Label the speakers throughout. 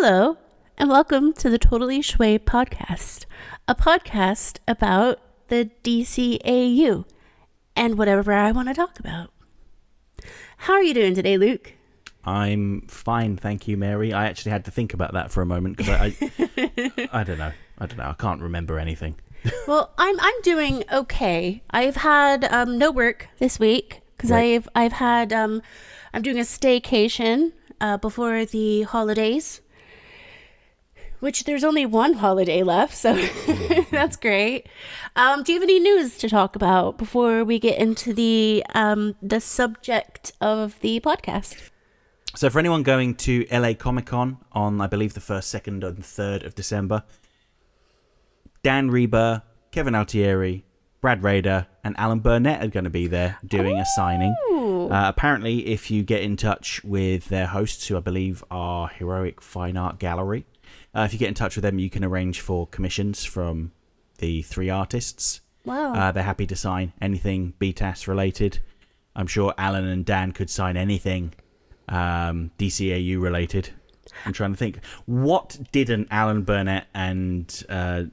Speaker 1: Hello, and welcome to the Totally Schway podcast, a podcast about the DCAU and whatever I want to talk about. How are you doing today, Luke?
Speaker 2: I'm fine, thank you, Mary. I actually had to think about that for a moment because I don't know. I can't remember anything.
Speaker 1: Well, I'm doing okay. I've had no work this week because
Speaker 2: Right.
Speaker 1: I've had I'm doing a staycation before the holidays, which there's only one holiday left, so that's great. Do you have any news to talk about before we get into the subject of the podcast?
Speaker 2: So for anyone going to LA Comic Con on, I believe, the 1st, 2nd and 3rd of December, Dan Reber, Kevin Altieri, Brad Rader and Alan Burnett are going to be there doing a signing. Apparently, if you get in touch with their hosts, who I believe are Heroic Fine Art Gallery, if you get in touch with them, you can arrange for commissions from the three artists.
Speaker 1: Wow.
Speaker 2: They're happy to sign anything BTAS related. I'm sure Alan and Dan could sign anything DCAU related. I'm trying to think. What didn't Alan Burnett and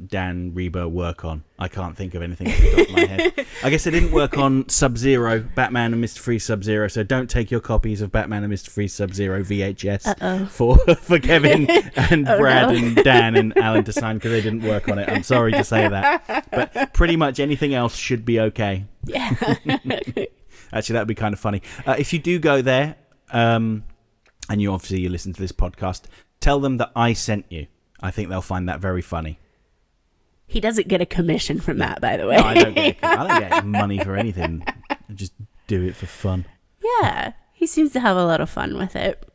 Speaker 2: Dan Reber work on? I can't think of anything off the top of my head. I guess they didn't work on Sub-Zero, Batman and Mr. Freeze Sub-Zero, so don't take your copies of Batman and Mr. Freeze Sub-Zero VHS for Kevin and Brad and Dan and Alan to sign because they didn't work on it. I'm sorry to say that. But pretty much anything else should be okay.
Speaker 1: Yeah.
Speaker 2: Actually, that would be kind of funny. If you do go there... and you listen to this podcast, tell them that I sent you. I think they'll find that very funny.
Speaker 1: He doesn't get a commission from that, by the way.
Speaker 2: No, I don't get money for anything. I just do it for fun.
Speaker 1: Yeah, he seems to have a lot of fun with it.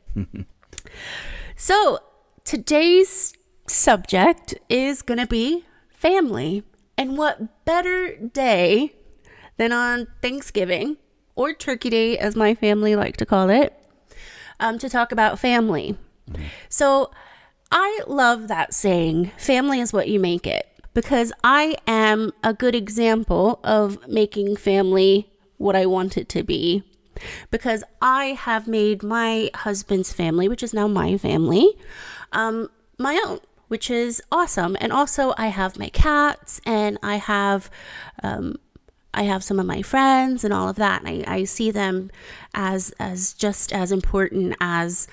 Speaker 1: So, today's subject is going to be family. And what better day than on Thanksgiving, or Turkey Day, as my family like to call it, to talk about family. So I love that saying, family is what you make it, because I am a good example of making family what I want it to be, because I have made my husband's family, which is now my family, my own, which is awesome. And also I have my cats, and I have some of my friends and all of that. And I see them as just as important as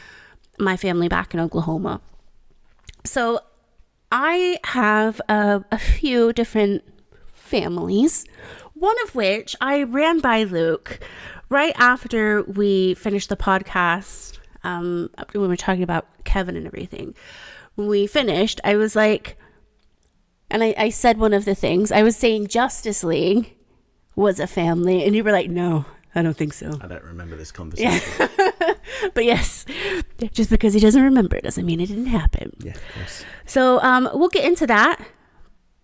Speaker 1: my family back in Oklahoma. So I have a few different families, one of which I ran by Luke right after we finished the podcast. When we were talking about Kevin and everything. When we finished, I was like, and I said one of the things, I was saying Justice League was a family, and you were like, no, I don't think so.
Speaker 2: I don't remember this conversation.
Speaker 1: Yeah. But yes, just because he doesn't remember doesn't mean it didn't happen.
Speaker 2: Yeah, of course.
Speaker 1: So we'll get into that.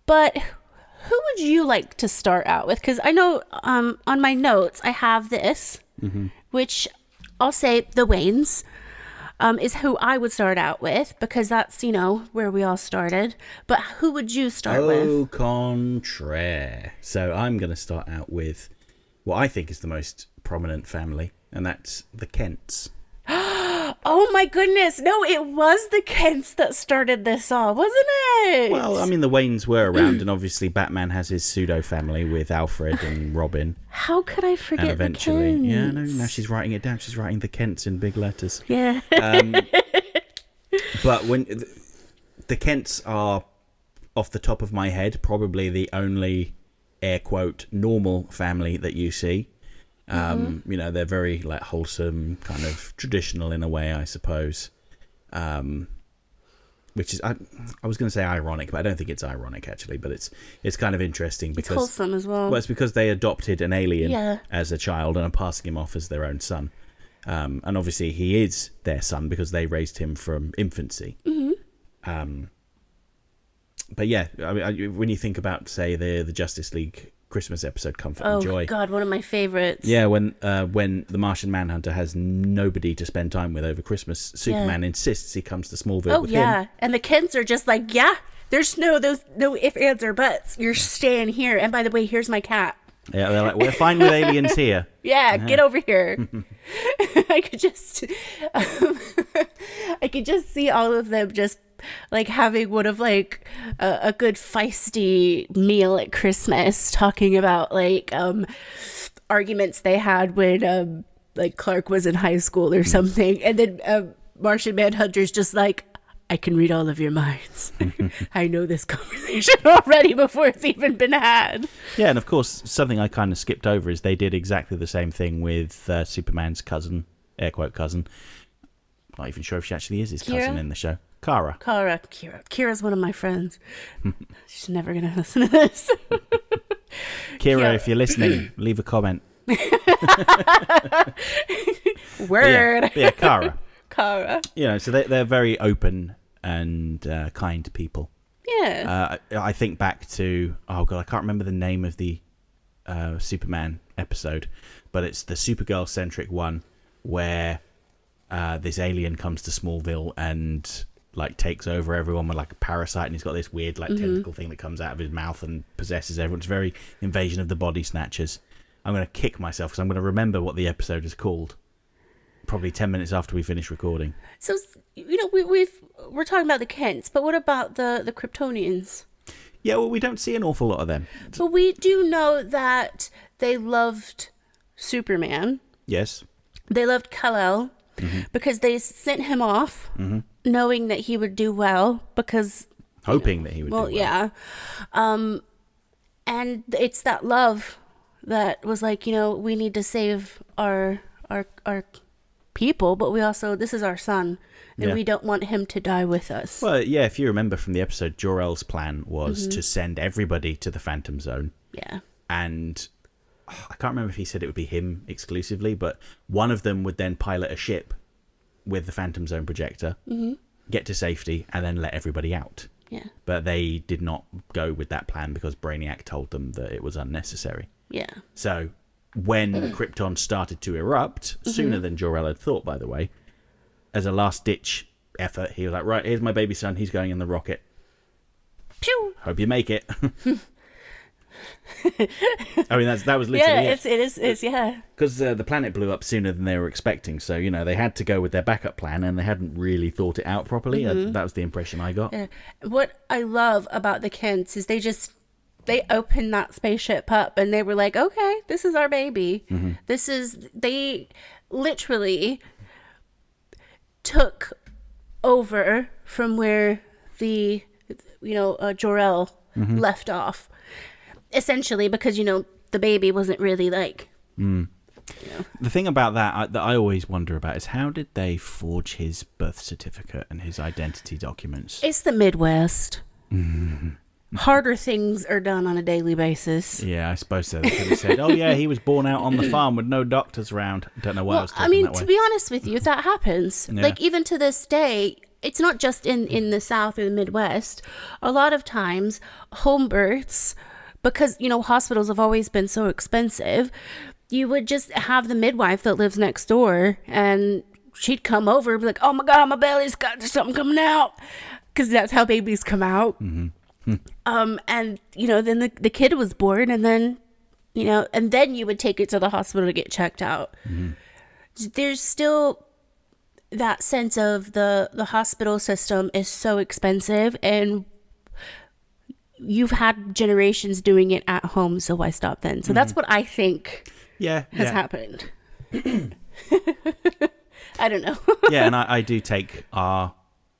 Speaker 1: But who would you like to start out with? Because I know on my notes I have this, which I'll say the Waynes is who I would start out with, because that's, where we all started. But who would you start with?
Speaker 2: Au contraire. So I'm going to start out with what I think is the most prominent family, and that's the Kents.
Speaker 1: Oh my goodness. No, it was the Kents that started this all, wasn't it?
Speaker 2: Well, I mean, the Waynes were around, and obviously Batman has his pseudo-family with Alfred and Robin.
Speaker 1: How could I forget
Speaker 2: and eventually,
Speaker 1: the Kents?
Speaker 2: Yeah, no, now she's writing it down. She's writing the Kents in big letters.
Speaker 1: Yeah.
Speaker 2: But when the Kents are, off the top of my head, probably the only, air quote, normal family that you see. They're very wholesome, kind of traditional in a way, I suppose. Which is, I was going to say ironic, but I don't think it's ironic actually. But it's kind of interesting because
Speaker 1: it's wholesome as well.
Speaker 2: Well, it's because they adopted an alien as a child and are passing him off as their own son. And obviously he is their son because they raised him from infancy. But yeah, I mean, when you think about, say, the Justice League Christmas episode, Comfort and Joy.
Speaker 1: Oh God, one of my favorites.
Speaker 2: Yeah, when the Martian Manhunter has nobody to spend time with over Christmas, Superman insists he comes to Smallville with him.
Speaker 1: And the Kents are just like, there's no ifs, ands, or buts. You're staying here. And by the way, here's my cat.
Speaker 2: Yeah, they're like, we're fine with aliens here.
Speaker 1: Yeah, get over here. I could just see all of them just like having one of like a good feisty meal at Christmas, talking about like arguments they had when like Clark was in high school or something, and then Martian Manhunter's just like, I can read all of your minds. I know this conversation already before it's even been had.
Speaker 2: Yeah, and of course, something I kind of skipped over is they did exactly the same thing with Superman's cousin, air quote cousin. Not even sure if she actually is his cousin in the show. Kara.
Speaker 1: Kira's one of my friends. She's never going to listen to this.
Speaker 2: Kira, if you're listening, leave a comment.
Speaker 1: Word.
Speaker 2: Yeah, Kara.
Speaker 1: Kara.
Speaker 2: You know, so they're very open and kind people.
Speaker 1: Yeah.
Speaker 2: I think back to, oh God, I can't remember the name of the Superman episode, but it's the Supergirl-centric one where this alien comes to Smallville and like takes over everyone with like a parasite, and he's got this weird like tentacle thing that comes out of his mouth and possesses everyone. It's very Invasion of the Body Snatchers. I'm going to kick myself because I'm going to remember what the episode is called probably 10 minutes after we finish recording.
Speaker 1: So, you know, we're talking about the Kents, but what about the Kryptonians?
Speaker 2: Yeah, well, we don't see an awful lot of them.
Speaker 1: But we do know that they loved Superman.
Speaker 2: Yes. They
Speaker 1: loved Kal-El because they sent him off knowing that he would do well, because...
Speaker 2: Hoping that he would do well.
Speaker 1: Yeah. And it's that love that was like, you know, we need to save our people, but we also, this is our son, and we don't want him to die with us.
Speaker 2: Well, yeah, if you remember from the episode, Jor-El's plan was to send everybody to the Phantom Zone.
Speaker 1: Yeah.
Speaker 2: And I can't remember if he said it would be him exclusively, but one of them would then pilot a ship with the Phantom Zone projector, get to safety, and then let everybody out.
Speaker 1: Yeah.
Speaker 2: But they did not go with that plan because Brainiac told them that it was unnecessary.
Speaker 1: Yeah.
Speaker 2: So when Krypton started to erupt, sooner than Jor-El had thought, by the way, as a last-ditch effort, he was like, right, here's my baby son. He's going in the rocket.
Speaker 1: Pew!
Speaker 2: Hope you make it. I mean, that was literally
Speaker 1: it is, yeah.
Speaker 2: Because the planet blew up sooner than they were expecting, so, you know, they had to go with their backup plan, and they hadn't really thought it out properly. That was the impression I got.
Speaker 1: Yeah. What I love about the Kents is they opened that spaceship up, and they were like, okay, this is our baby. They literally took over from where the, you know, Jor-El left off. Essentially, because, you know, the baby wasn't really like... You know.
Speaker 2: The thing about that I always wonder about is how did they forge his birth certificate and his identity documents?
Speaker 1: It's the Midwest. Harder things are done on a daily basis.
Speaker 2: Yeah, I suppose so. They could have said, oh yeah, he was born out on the farm with no doctors around. Don't know why I was talking that way.
Speaker 1: To be honest with you, that happens.
Speaker 2: Yeah.
Speaker 1: Like, even to this day, it's not just in the South or the Midwest. A lot of times, home births, because, you know, hospitals have always been so expensive, you would just have the midwife that lives next door, and she'd come over and be like, oh my God, my belly's got something coming out. Because that's how babies come out. And, you know, then the kid was born, and then, you know, and then you would take it to the hospital to get checked out. There's still that sense of the hospital system is so expensive, and you've had generations doing it at home, so why stop then? So that's what I think has happened. I don't know.
Speaker 2: Yeah, and I do take our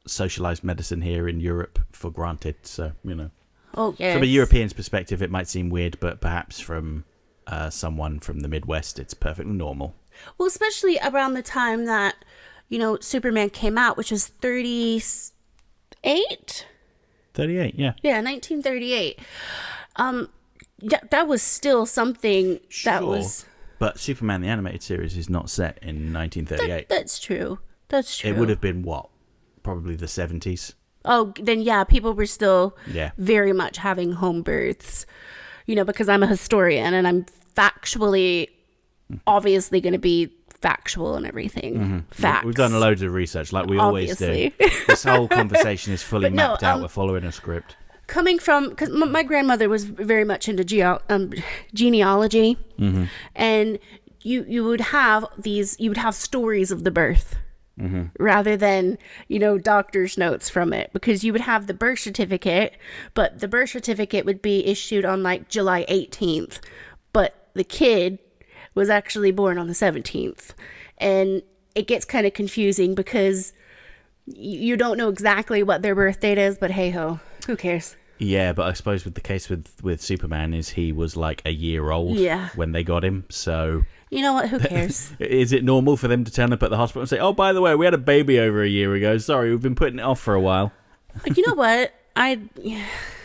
Speaker 2: socialized medicine here in Europe for granted, so, you know.
Speaker 1: Oh, yes.
Speaker 2: From a European's perspective, it might seem weird, but perhaps from someone from the Midwest, it's perfectly normal.
Speaker 1: Well, especially around the time that, you know, Superman came out, which was 38?
Speaker 2: 38, yeah.
Speaker 1: Yeah, 1938. That was still something that was...
Speaker 2: But Superman the Animated Series is not set in 1938.
Speaker 1: That's true. That's true.
Speaker 2: It would have been, what? Probably the 70s.
Speaker 1: Oh, then yeah, people were still
Speaker 2: Yeah.
Speaker 1: very much having home births. You know, because I'm a historian, and I'm factually, obviously going to be factual and everything. Facts.
Speaker 2: We've done loads of research, like we always do.
Speaker 1: Obviously.
Speaker 2: This whole conversation is fully mapped out. We're following a script.
Speaker 1: coming from, because my grandmother was very much into genealogy, and you would have stories of the birth, rather than, doctor's notes from it, because you would have the birth certificate, but the birth certificate would be issued on like July 18th, but the kid was actually born on the 17th. And it gets kind of confusing because you don't know exactly what their birth date is, but hey ho, who cares?
Speaker 2: Yeah, but I suppose with the case with Superman is he was like a year old when they got him, so...
Speaker 1: You know what, who cares?
Speaker 2: Is it normal for them to turn up at the hospital and say, oh, by the way, we had a baby over a year ago, sorry, we've been putting it off for a while?
Speaker 1: You know what,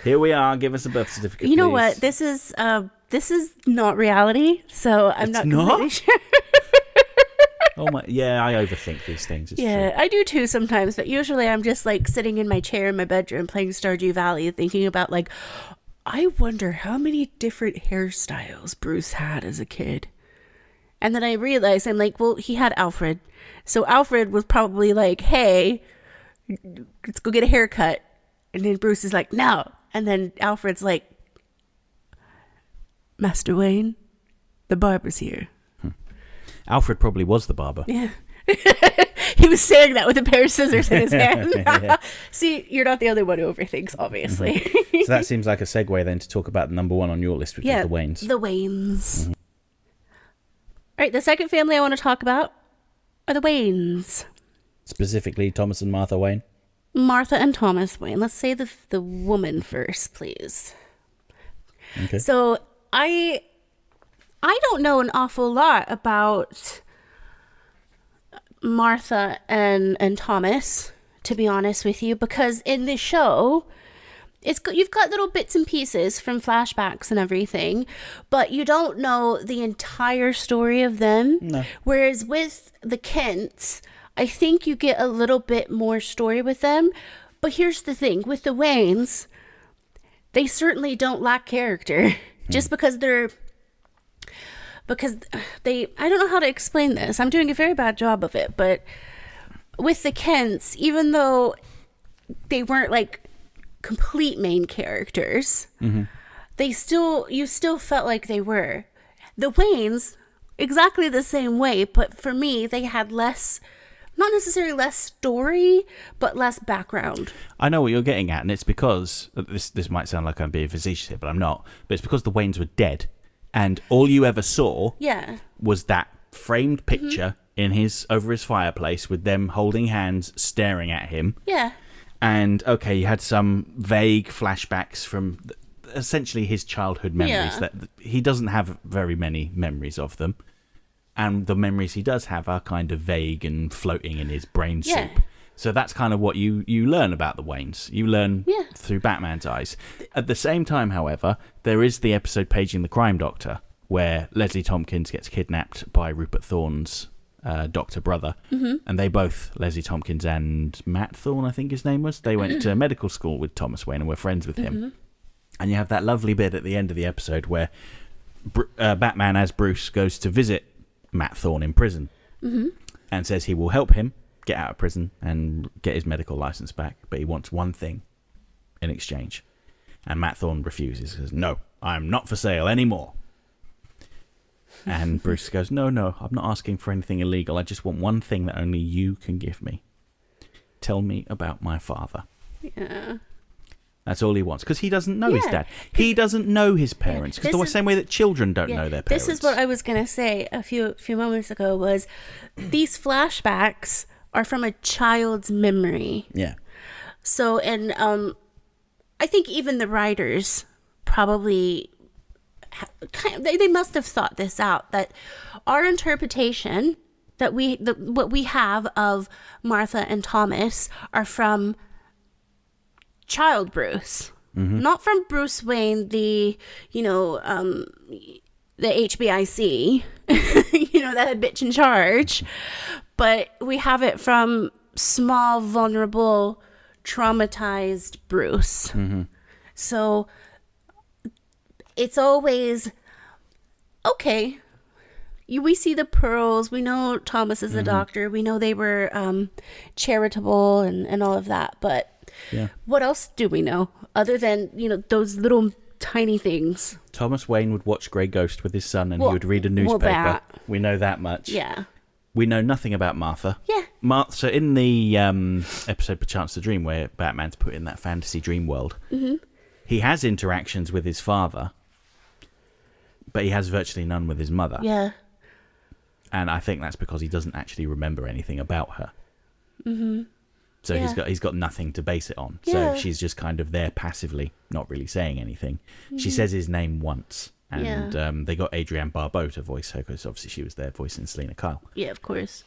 Speaker 2: Here we are, give us a birth certificate,
Speaker 1: You know
Speaker 2: please.
Speaker 1: what, this is not reality, so I'm not completely sure.
Speaker 2: Oh my! Yeah, I overthink these things. It's true.
Speaker 1: I do too sometimes, but usually I'm just like sitting in my chair in my bedroom playing Stardew Valley, thinking about like, I wonder how many different hairstyles Bruce had as a kid. And then I realized, I'm like, well, he had Alfred, so Alfred was probably like, hey, let's go get a haircut, and then Bruce is like, no, and then Alfred's like, Master Wayne, the barber's here.
Speaker 2: Alfred probably was the barber.
Speaker 1: Yeah. He was saying that with a pair of scissors in his hand. See, you're not the only one who overthinks, obviously.
Speaker 2: So that seems like a segue then to talk about the number one on your list, which is the Waynes.
Speaker 1: The Waynes. All right, the second family I want to talk about are the Waynes.
Speaker 2: Specifically, Thomas and Martha Wayne.
Speaker 1: Martha and Thomas Wayne. Let's say the woman first, please.
Speaker 2: Okay.
Speaker 1: So I don't know an awful lot about Martha and Thomas, to be honest with you, because in the show, you've got little bits and pieces from flashbacks and everything, but you don't know the entire story of them.
Speaker 2: No.
Speaker 1: Whereas with the Kents, I think you get a little bit more story with them. But here's the thing, with the Waynes, they certainly don't lack character. Just because I don't know how to explain this. I'm doing a very bad job of it, but with the Kents, even though they weren't like complete main characters, you still felt like they were. The Waynes, exactly the same way, but for me, they had less, not necessarily less story, but less background.
Speaker 2: I know what you're getting at, and it's because, this might sound like I'm being facetious here, but I'm not, but it's because the Waynes were dead. And all you ever saw was that framed picture over his fireplace with them holding hands, staring at him.
Speaker 1: Yeah.
Speaker 2: And, okay, you had some vague flashbacks from essentially his childhood memories. That he doesn't have very many memories of them. And the memories he does have are kind of vague and floating in his brain soup. So that's kind of what you learn about the Waynes. You learn through Batman's eyes. At the same time, however, there is the episode Paging the Crime Doctor, where Leslie Tompkins gets kidnapped by Rupert Thorne's doctor brother. And they both, Leslie Tompkins and Matt Thorne, I think his name was, they went to medical school with Thomas Wayne and were friends with him. And you have that lovely bit at the end of the episode where Batman as Bruce goes to visit Matt Thorne in prison and says he will help him get out of prison and get his medical license back, but he wants one thing in exchange. And Matt Thorne refuses, says, no, I'm not for sale anymore. And Bruce goes, no, I'm not asking for anything illegal. I just want one thing that only you can give me. Tell me about my father.
Speaker 1: Yeah.
Speaker 2: That's all he wants, because he doesn't know his dad. He doesn't know his parents, because the same way that children don't know their parents.
Speaker 1: This is what I was going to say a few moments ago, was these flashbacks are from a child's memory.
Speaker 2: Yeah.
Speaker 1: So, and I think even the writers probably they must have thought this out, that our interpretation that what we have of Martha and Thomas are from child Bruce, not from Bruce Wayne, the HBIC, that bitch in charge, but we have it from small, vulnerable, traumatized Bruce. So it's always okay. We see the pearls. We know Thomas is a doctor. We know they were charitable and all of that. But what else do we know other than, those little tiny things.
Speaker 2: Thomas Wayne would watch Grey Ghost with his son, and he would read a newspaper.
Speaker 1: that.
Speaker 2: We know that much.
Speaker 1: Yeah.
Speaker 2: We know nothing about Martha.
Speaker 1: Yeah.
Speaker 2: So in the episode Perchance to Dream, where Batman's put in that fantasy dream world, he has interactions with his father, but he has virtually none with his mother.
Speaker 1: Yeah.
Speaker 2: And I think that's because he doesn't actually remember anything about her. Mm-hmm. So he's got nothing to base it on.
Speaker 1: Yeah.
Speaker 2: So she's just kind of there passively, not really saying anything. She says his name once. And they got Adrienne Barbeau to voice her, because obviously she was there voicing Selena Kyle.
Speaker 1: Yeah, of course.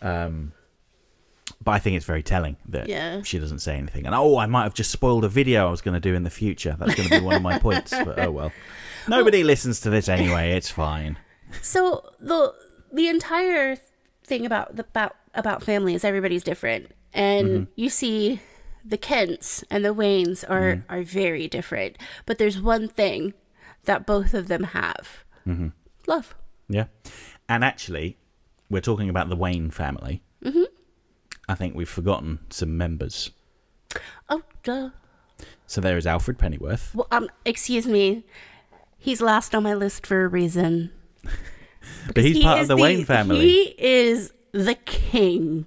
Speaker 2: But I think it's very telling that she doesn't say anything. And I might have just spoiled a video I was going to do in the future. That's going to be one of my points. But oh well. Nobody listens to this anyway. It's fine.
Speaker 1: So the entire thing about family is everybody's different. And you see the Kents and the Waynes are very different. But there's one thing that both of them have. Love.
Speaker 2: Yeah. And actually, we're talking about the Wayne family. I think we've forgotten some members.
Speaker 1: Oh, duh.
Speaker 2: So there is Alfred Pennyworth.
Speaker 1: Well, excuse me. He's last on my list for a reason.
Speaker 2: But he's part of the Wayne family.
Speaker 1: He is the king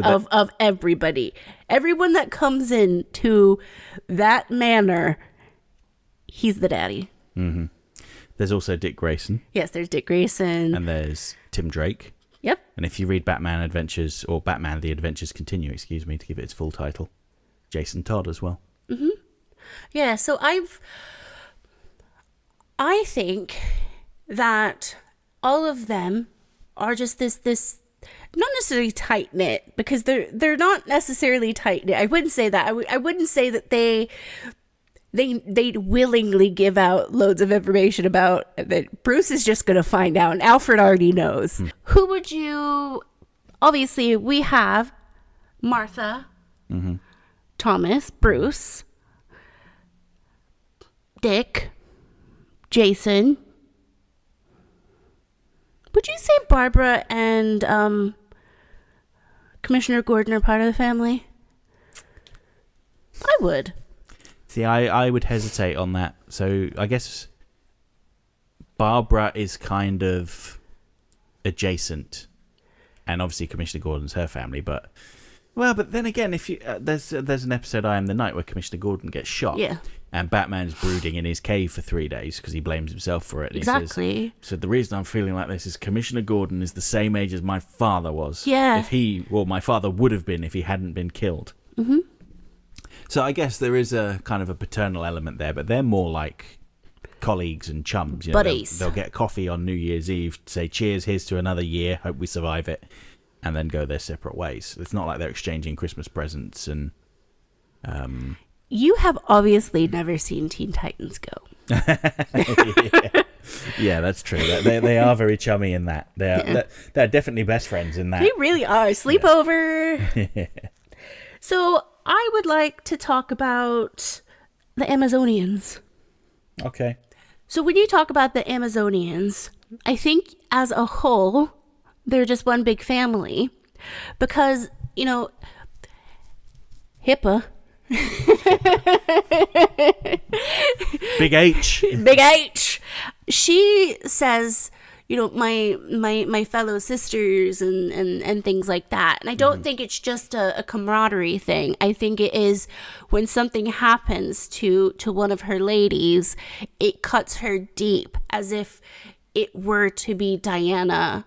Speaker 1: of everybody. Everyone that comes in to that manor, he's the daddy.
Speaker 2: There's also Dick Grayson.
Speaker 1: Yes, there's Dick Grayson.
Speaker 2: And there's Tim Drake.
Speaker 1: Yep.
Speaker 2: And if you read Batman Adventures, or Batman The Adventures Continue, to give it its full title, Jason Todd as well.
Speaker 1: Yeah, so I think that all of them are just this not necessarily tight knit, because they're not necessarily tight knit. I wouldn't say that. I wouldn't say that they willingly give out loads of information about that. Bruce is just going to find out, and Alfred already knows. Who would you... Obviously, we have Martha, Thomas, Bruce, Dick, Jason. Would you say Barbara and Commissioner Gordon are part of the family? I would.
Speaker 2: See, I would hesitate on that. So I guess Barbara is kind of adjacent, and obviously Commissioner Gordon's her family. But then again, if you there's an episode I Am the Night where Commissioner Gordon gets shot, and Batman's brooding in his cave for 3 days because he blames himself for it. And
Speaker 1: exactly.
Speaker 2: He says, the reason I'm feeling like this is Commissioner Gordon is the same age as my father was.
Speaker 1: Yeah.
Speaker 2: My father would have been if he hadn't been killed. So I guess there is a kind of a paternal element there, but they're more like colleagues and chums.
Speaker 1: Buddies.
Speaker 2: They'll get coffee on New Year's Eve, say, cheers, here's to another year, hope we survive it, and then go their separate ways. It's not like they're exchanging Christmas presents and...
Speaker 1: You have obviously never seen Teen Titans Go.
Speaker 2: Yeah, that's true. They are very chummy in that. They're definitely best friends in that.
Speaker 1: They really are. Sleepover. So I would like to talk about the Amazonians.
Speaker 2: Okay.
Speaker 1: So when you talk about the Amazonians, I think as a whole, they're just one big family. Because, HIPAA.
Speaker 2: Big H.
Speaker 1: Big H. She says, my fellow sisters and things like that. And I don't think it's just a camaraderie thing. I think it is when something happens to one of her ladies, it cuts her deep, as if it were to be Diana.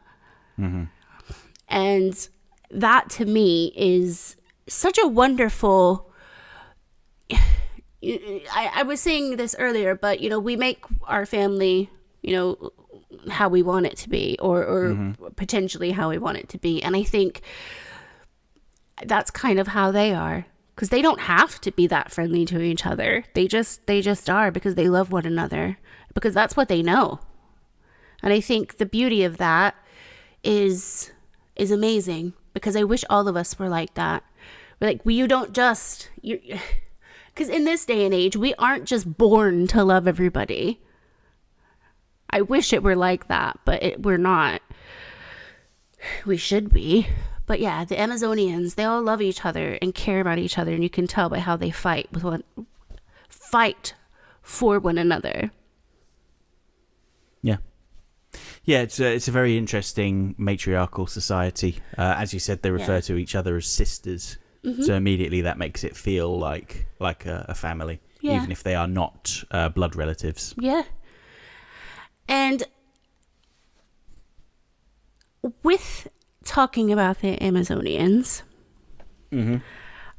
Speaker 1: And that to me is such a wonderful... I was saying this earlier, but we make our family, how we want it to be, or potentially how we want it to be. And I think that's kind of how they are, because they don't have to be that friendly to each other. They just are, because they love one another, because that's what they know. And I think the beauty of that is amazing, because I wish all of us were like that. We're like, you don't just... Because in this day and age, we aren't just born to love everybody. I wish it were like that, but we're not. We should be. But yeah, the Amazonians, they all love each other and care about each other. And you can tell by how they fight with fight for one another.
Speaker 2: Yeah. Yeah, it's a very interesting matriarchal society. As you said, they refer to each other as sisters. Mm-hmm. So immediately that makes it feel like a family, even if they are not blood relatives.
Speaker 1: Yeah. And with talking about the Amazonians, mm-hmm.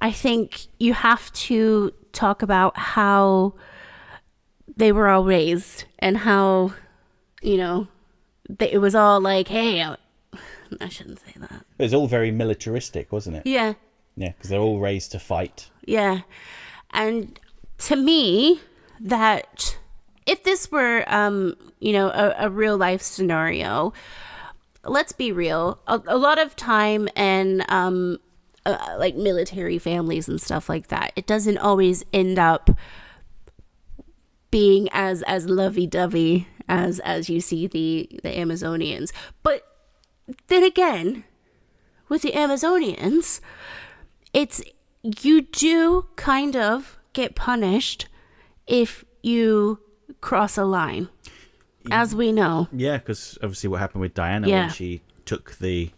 Speaker 1: I think you have to talk about how they were all raised and how, it was all like, hey, I shouldn't say that.
Speaker 2: It was all very militaristic, wasn't it?
Speaker 1: Yeah.
Speaker 2: Yeah, because they're all raised to fight.
Speaker 1: Yeah. And to me, that if this were, a real life scenario, let's be real, a lot of time and like military families and stuff like that, it doesn't always end up being as lovey-dovey as you see the Amazonians. But then again, with the Amazonians, you do kind of get punished if you cross a line, as we know.
Speaker 2: Yeah, because obviously what happened with Diana when she took the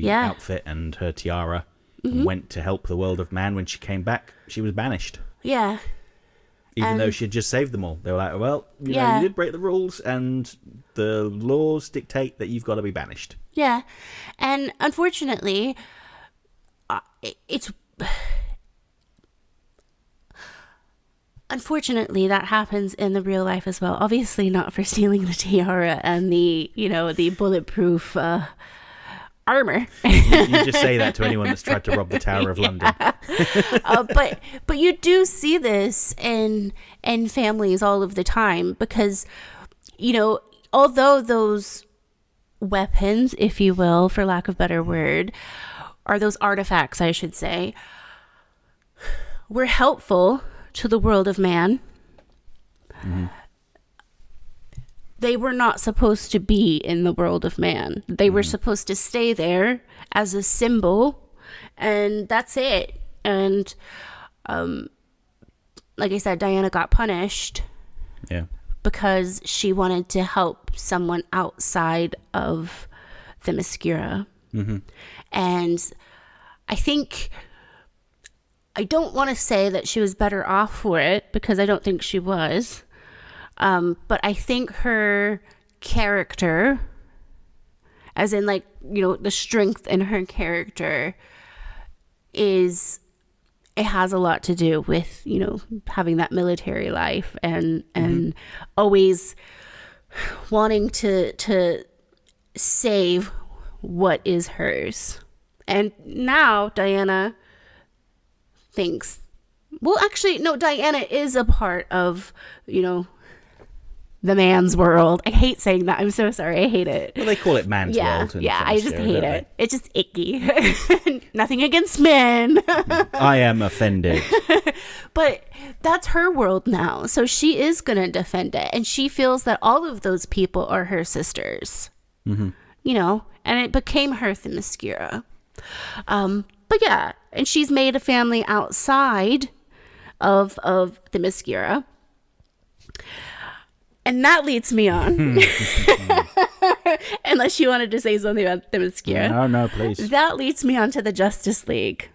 Speaker 2: outfit and her tiara and went to help the world of man, when she came back, she was banished.
Speaker 1: Yeah.
Speaker 2: Even though she had just saved them all. They were like, well, you know, you did break the rules and the laws dictate that you've got to be banished.
Speaker 1: Yeah. And unfortunately, Unfortunately, that happens in the real life as well. Obviously not for stealing the tiara and the bulletproof armor.
Speaker 2: You just say that to anyone that's tried to rob the Tower of London.
Speaker 1: But you do see this in families all of the time, because, although those weapons, if you will, for lack of a better word, or those artifacts, I should say, were helpful to the world of man, they were not supposed to be in the world of man. They were supposed to stay there as a symbol, and that's it. And like I said, Diana got punished because she wanted to help someone outside of Themyscira. And I don't want to say that she was better off for it, because I don't think she was. But I think her character, as in the strength in her character, it has a lot to do with, having that military life and always wanting to save what is hers. And now Diana thinks, well, actually, no, Diana is a part of, the man's world. I hate saying that. I'm so sorry. I hate it.
Speaker 2: Well, they call it man's world.
Speaker 1: Yeah, I just hate it. It's just icky. Nothing against men.
Speaker 2: I am offended.
Speaker 1: But that's her world now. So she is going to defend it. And she feels that all of those people are her sisters. And it became her Themyscira. But yeah, and she's made a family outside of Themyscira. And that leads me on. Unless you wanted to say something about Themyscira.
Speaker 2: No, please.
Speaker 1: That leads me on to the Justice League.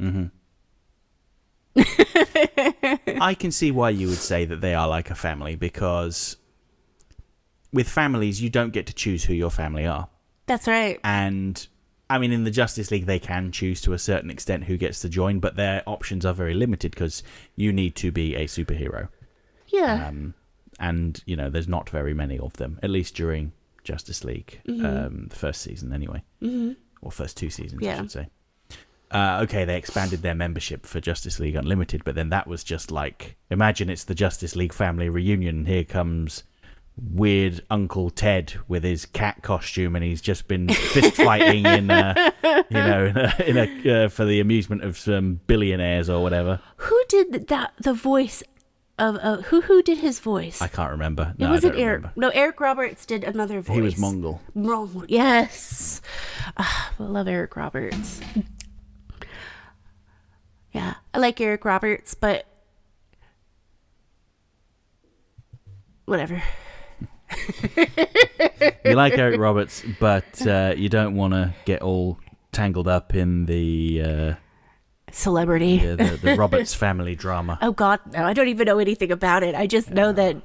Speaker 2: I can see why you would say that they are like a family, because with families, you don't get to choose who your family are.
Speaker 1: That's right.
Speaker 2: And I mean, in the Justice League, they can choose to a certain extent who gets to join, but their options are very limited because you need to be a superhero.
Speaker 1: Yeah.
Speaker 2: And, there's not very many of them, at least during Justice League, the first season anyway. Or first two seasons, I should say. Okay, they expanded their membership for Justice League Unlimited, but then that was just like, imagine it's the Justice League family reunion, and here comes weird Uncle Ted with his cat costume, and he's just been fist fighting in for the amusement of some billionaires or whatever.
Speaker 1: Who did that? The voice of who did his voice?
Speaker 2: I can't remember.
Speaker 1: No, it wasn't Eric. No, Eric Roberts did another voice.
Speaker 2: He was Mongol.
Speaker 1: Yes. I love Eric Roberts. Yeah, I like Eric Roberts, but whatever.
Speaker 2: You like Eric Roberts, but you don't want to get all tangled up in the
Speaker 1: celebrity.
Speaker 2: The Roberts family drama.
Speaker 1: Oh God, no! I don't even know anything about it. I just know that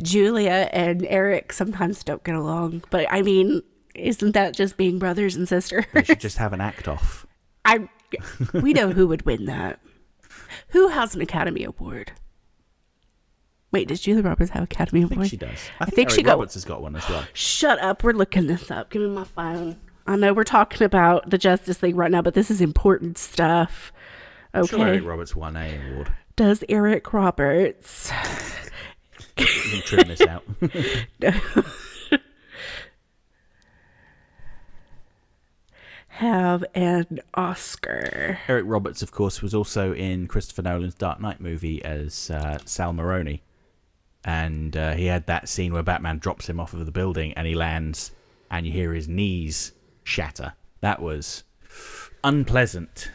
Speaker 1: Julia and Eric sometimes don't get along. But I mean, isn't that just being brothers and sisters?
Speaker 2: They should just have an act off.
Speaker 1: We know who would win that. Who has an Academy Award? Wait, does Julia Roberts have an Academy Award?
Speaker 2: I think she does. I think
Speaker 1: Eric
Speaker 2: she Roberts has got one as well.
Speaker 1: Shut up! We're looking this up. Give me my phone. I know we're talking about the Justice League right now, but this is important stuff. Okay.
Speaker 2: Sure, Eric Roberts won an award.
Speaker 1: Does Eric Roberts?
Speaker 2: You can trim this out.
Speaker 1: Have an Oscar.
Speaker 2: Eric Roberts, of course, was also in Christopher Nolan's Dark Knight movie as Sal Maroni. And he had that scene where Batman drops him off of the building and he lands and you hear his knees shatter. That was unpleasant.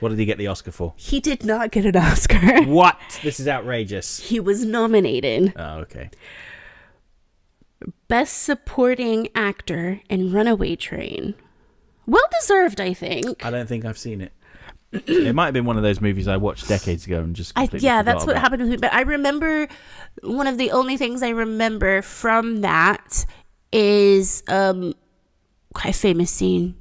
Speaker 2: What did he get the Oscar for?
Speaker 1: He did not get an Oscar.
Speaker 2: What? This is outrageous.
Speaker 1: He was nominated.
Speaker 2: Oh, okay.
Speaker 1: Best Supporting Actor in Runaway Train. Well deserved, I think.
Speaker 2: I don't think I've seen it. It might have been one of those movies I watched decades ago and just completely
Speaker 1: yeah,
Speaker 2: forgot
Speaker 1: that's what
Speaker 2: about.
Speaker 1: happened with me. But I remember one of the only things I remember from that is quite a famous scene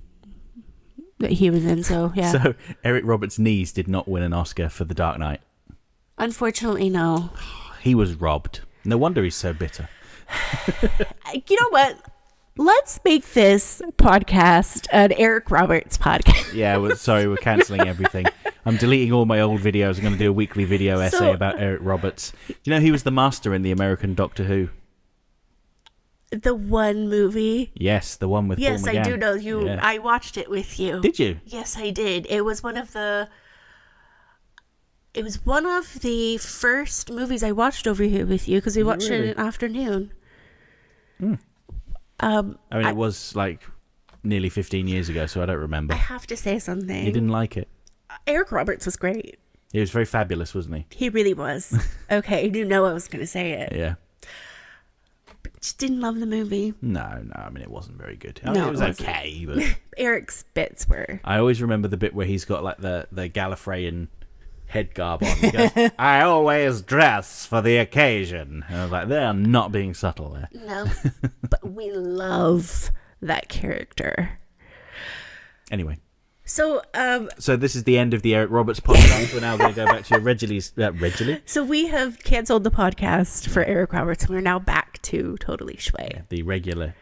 Speaker 1: that he was in. So yeah.
Speaker 2: So Eric Roberts' knees did not win an Oscar for The Dark Knight.
Speaker 1: Unfortunately, no.
Speaker 2: He was robbed. No wonder he's so bitter.
Speaker 1: You know what? Let's make this podcast an Eric Roberts podcast.
Speaker 2: Yeah, we're cancelling everything. I'm deleting all my old videos. I'm going to do a weekly video essay about Eric Roberts. Do you know he was the master in the American Doctor Who?
Speaker 1: The one movie?
Speaker 2: Yes, the one with Paul McGann.
Speaker 1: Yes, I do know you.
Speaker 2: Yeah.
Speaker 1: I watched it with you.
Speaker 2: Did you?
Speaker 1: Yes, I did. It was one of the first movies I watched over here with you because we watched it in the afternoon.
Speaker 2: I mean, it was like nearly 15 years ago, so I don't remember.
Speaker 1: I have to say something.
Speaker 2: You didn't like it?
Speaker 1: Eric Roberts was great.
Speaker 2: He was very fabulous, wasn't he?
Speaker 1: He really was. Okay, you know I was going to say it.
Speaker 2: Yeah.
Speaker 1: But just didn't love the movie.
Speaker 2: No, I mean, it wasn't very good. I mean, it was okay, but...
Speaker 1: Eric's bits were.
Speaker 2: I always remember the bit where he's got like the Gallifreyan head garb on. He goes, I always dress for the occasion. And I was like, they are not being subtle there.
Speaker 1: No, but we love that character.
Speaker 2: Anyway.
Speaker 1: So
Speaker 2: this is the end of the Eric Roberts podcast. We're now going to go back to your regularly.
Speaker 1: So we have cancelled the podcast for Eric Roberts, and we're now back to Totally Schway.
Speaker 2: Yeah, the regular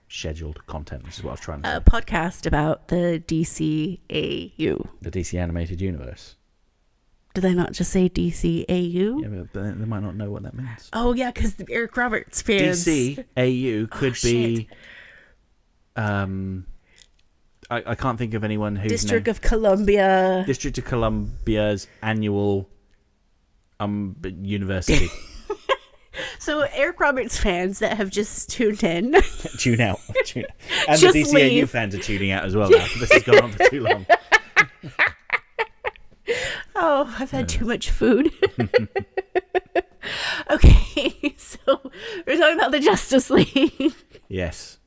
Speaker 2: scheduled content. This is what I was trying to say.
Speaker 1: A podcast about the DCAU.
Speaker 2: The DC Animated Universe.
Speaker 1: Did I not just say DCAU?
Speaker 2: Yeah, but they might not know what that means.
Speaker 1: Oh, yeah, because the Eric Roberts fans.
Speaker 2: DCAU could be... I can't think of anyone who's...
Speaker 1: District of Columbia.
Speaker 2: District of Columbia's annual university.
Speaker 1: So Eric Roberts fans that have just tuned in.
Speaker 2: Tune out. And
Speaker 1: Just
Speaker 2: the DCAU
Speaker 1: leave.
Speaker 2: fans are tuning out as well now. This has gone on for too long.
Speaker 1: Oh, I've had too much food. Okay, so we're talking about the Justice League.
Speaker 2: Yes.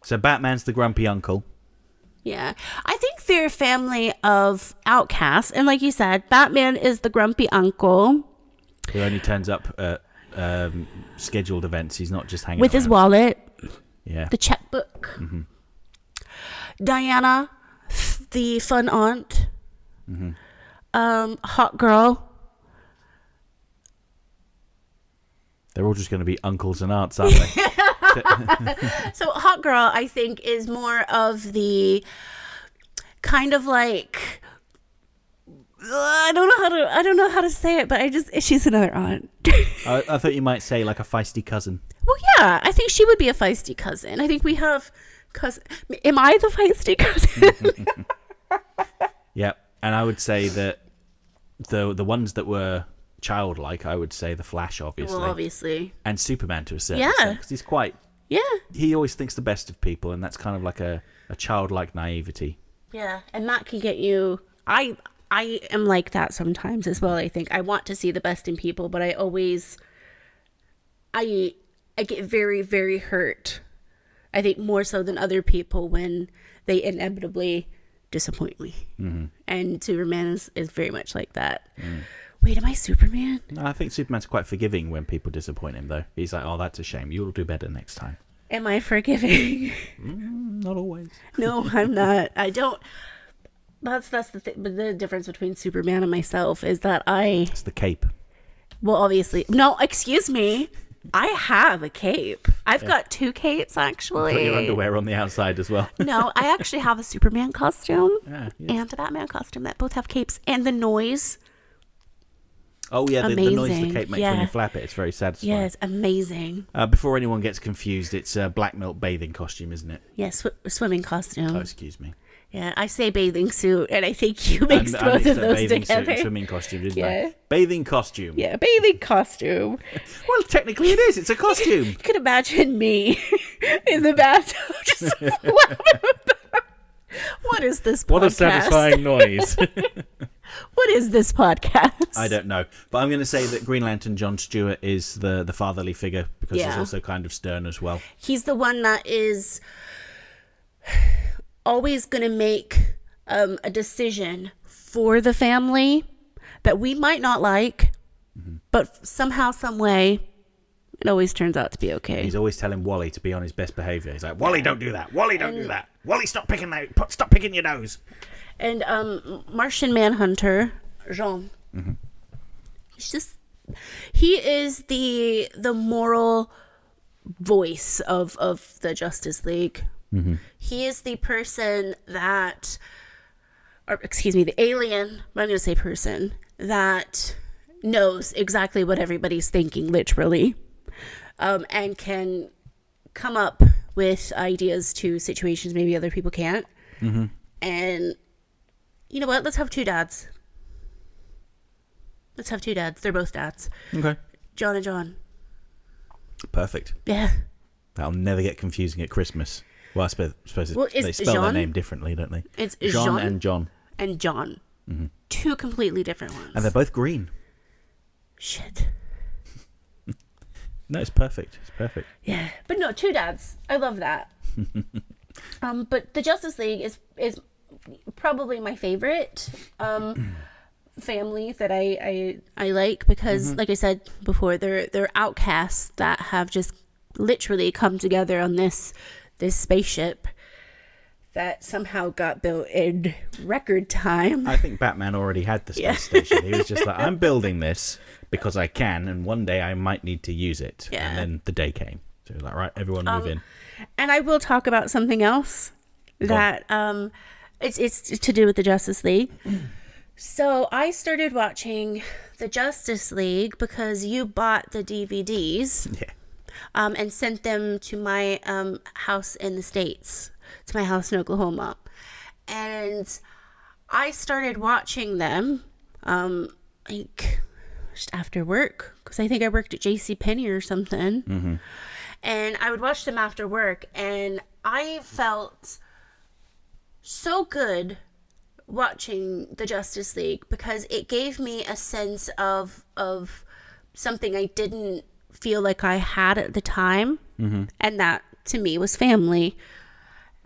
Speaker 2: So Batman's the grumpy uncle.
Speaker 1: Yeah. I think they're a family of outcasts. And like you said, Batman is the grumpy uncle.
Speaker 2: Who only turns up at scheduled events. He's not just hanging
Speaker 1: with
Speaker 2: around.
Speaker 1: his wallet.
Speaker 2: Yeah.
Speaker 1: The checkbook. Mm-hmm. Diana, the fun aunt.
Speaker 2: Mm-hmm.
Speaker 1: Hot girl.
Speaker 2: They're all just going to be uncles and aunts, aren't they?
Speaker 1: So hot girl, I think, is more of the kind of like I don't know how to say it, but she's another aunt.
Speaker 2: I thought you might say like a feisty cousin.
Speaker 1: Well, yeah, I think she would be a feisty cousin. I think we have cousin. Am I the feisty cousin?
Speaker 2: Yeah, and I would say that the ones that were childlike, I would say the Flash, obviously.
Speaker 1: Well, obviously.
Speaker 2: And Superman to a certain extent, because he's quite...
Speaker 1: Yeah.
Speaker 2: He always thinks the best of people, and that's kind of like a childlike naivety.
Speaker 1: Yeah, and that can get you... I am like that sometimes as well, I think. I want to see the best in people, but I always I get very, very hurt. I think more so than other people when they inevitably disappoint me. Mm-hmm. And Superman is very much like that. Wait, am I Superman?
Speaker 2: No, I think Superman's quite forgiving when people disappoint him, though. He's like, oh, that's a shame. You'll do better next time.
Speaker 1: Am I forgiving?
Speaker 2: Not always.
Speaker 1: No, I'm not. I don't. That's the thing. But the difference between Superman and myself is that
Speaker 2: It's the cape.
Speaker 1: Well, obviously. No, excuse me. I have a cape. I've got 2 capes, actually.
Speaker 2: Put your underwear on the outside as well.
Speaker 1: No, I actually have a Superman costume
Speaker 2: Yeah.
Speaker 1: and a Batman costume that both have capes. And the noise.
Speaker 2: Oh, yeah, the noise the
Speaker 1: Amazing.
Speaker 2: cape makes
Speaker 1: Yeah.
Speaker 2: when you flap it. It's very satisfying.
Speaker 1: Yes, amazing.
Speaker 2: Before anyone gets confused, it's a black milk bathing costume, isn't it?
Speaker 1: Yes, swimming costume.
Speaker 2: Oh, excuse me.
Speaker 1: Yeah, I say bathing suit, and I think you mixed
Speaker 2: I
Speaker 1: both
Speaker 2: mixed
Speaker 1: of
Speaker 2: up
Speaker 1: those
Speaker 2: bathing suit
Speaker 1: together.
Speaker 2: and swimming costume, didn't
Speaker 1: Yeah.
Speaker 2: I? Bathing costume.
Speaker 1: Yeah, bathing costume.
Speaker 2: Well, technically it is. It's a costume.
Speaker 1: You can imagine me in the bathtub just What is this podcast?
Speaker 2: What a satisfying noise.
Speaker 1: What is this podcast?
Speaker 2: I don't know. But I'm going to say that Green Lantern John Stewart is the fatherly figure because he's
Speaker 1: Yeah.
Speaker 2: also kind of stern as well.
Speaker 1: He's the one that is always going to make a decision for the family that we might not like, but somehow, some way, it always turns out to be okay.
Speaker 2: He's always telling Wally to be on his best behaviour. He's like, Wally, don't do that. Wally, don't do that. Wally, stop picking your nose.
Speaker 1: And Martian Manhunter, Jean. He is the moral voice of the Justice League. He is the person that, the alien, but I'm going to say person, that knows exactly what everybody's thinking, literally, and can come up with ideas to situations maybe other people can't. And you know what? Let's have 2 dads. They're both dads.
Speaker 2: Okay.
Speaker 1: John and John.
Speaker 2: Perfect.
Speaker 1: Yeah.
Speaker 2: That'll never get confusing at Christmas. Well, I suppose they spell their
Speaker 1: Jean?
Speaker 2: name differently, don't they?
Speaker 1: It's
Speaker 2: Jean
Speaker 1: Jean
Speaker 2: and John.
Speaker 1: and John. 2 completely different ones.
Speaker 2: And they're both green.
Speaker 1: Shit.
Speaker 2: No, it's perfect. It's perfect.
Speaker 1: Yeah. But no, 2 dads. I love that. But the Justice League is probably my favorite family that I like because, like I said before, they're outcasts that have just literally come together on this spaceship that somehow got built in record time.
Speaker 2: I think Batman already had the space station. He was just like, I'm building this because I can, and one day I might need to use it.
Speaker 1: Yeah.
Speaker 2: And then the day came. So he was like, right, everyone move in.
Speaker 1: And I will talk about something else that it's to do with the Justice League. So I started watching the Justice League because you bought the DVDs.
Speaker 2: Yeah.
Speaker 1: And sent them to my house in the States, to my house in Oklahoma. And I started watching them like just after work because I think I worked at JCPenney or something. And I would watch them after work, and I felt so good watching the Justice League because it gave me a sense of something I didn't feel like I had at the time, and that to me was family.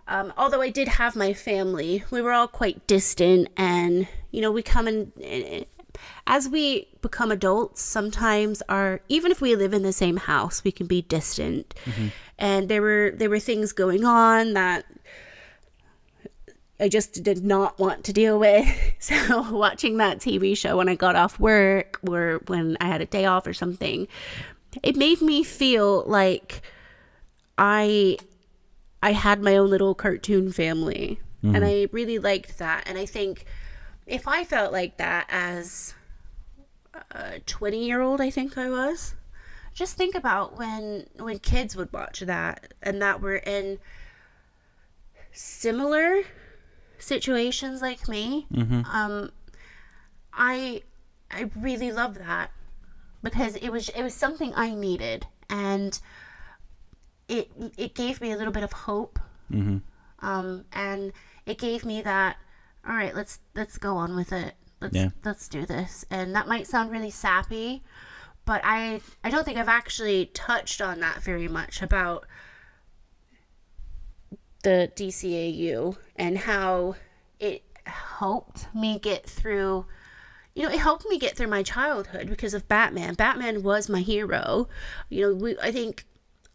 Speaker 1: Although I did have my family, we were all quite distant, and we come in as we become adults. Sometimes even if we live in the same house, we can be distant, and there were things going on that I just did not want to deal with. So watching that TV show when I got off work or when I had a day off or something, it made me feel like I had my own little cartoon family. And I really liked that. And I think if I felt like that as a 20-year-old, I think I was, just think about when kids would watch that and that were in similar situations like me. I really love that because it was something I needed, and it gave me a little bit of hope. And it gave me that, all right, let's go on with it. Let's do this. And that might sound really sappy, But I don't think I've actually touched on that very much about the DCAU and how it helped me get through, it helped me get through my childhood because of Batman. Batman was my hero. I think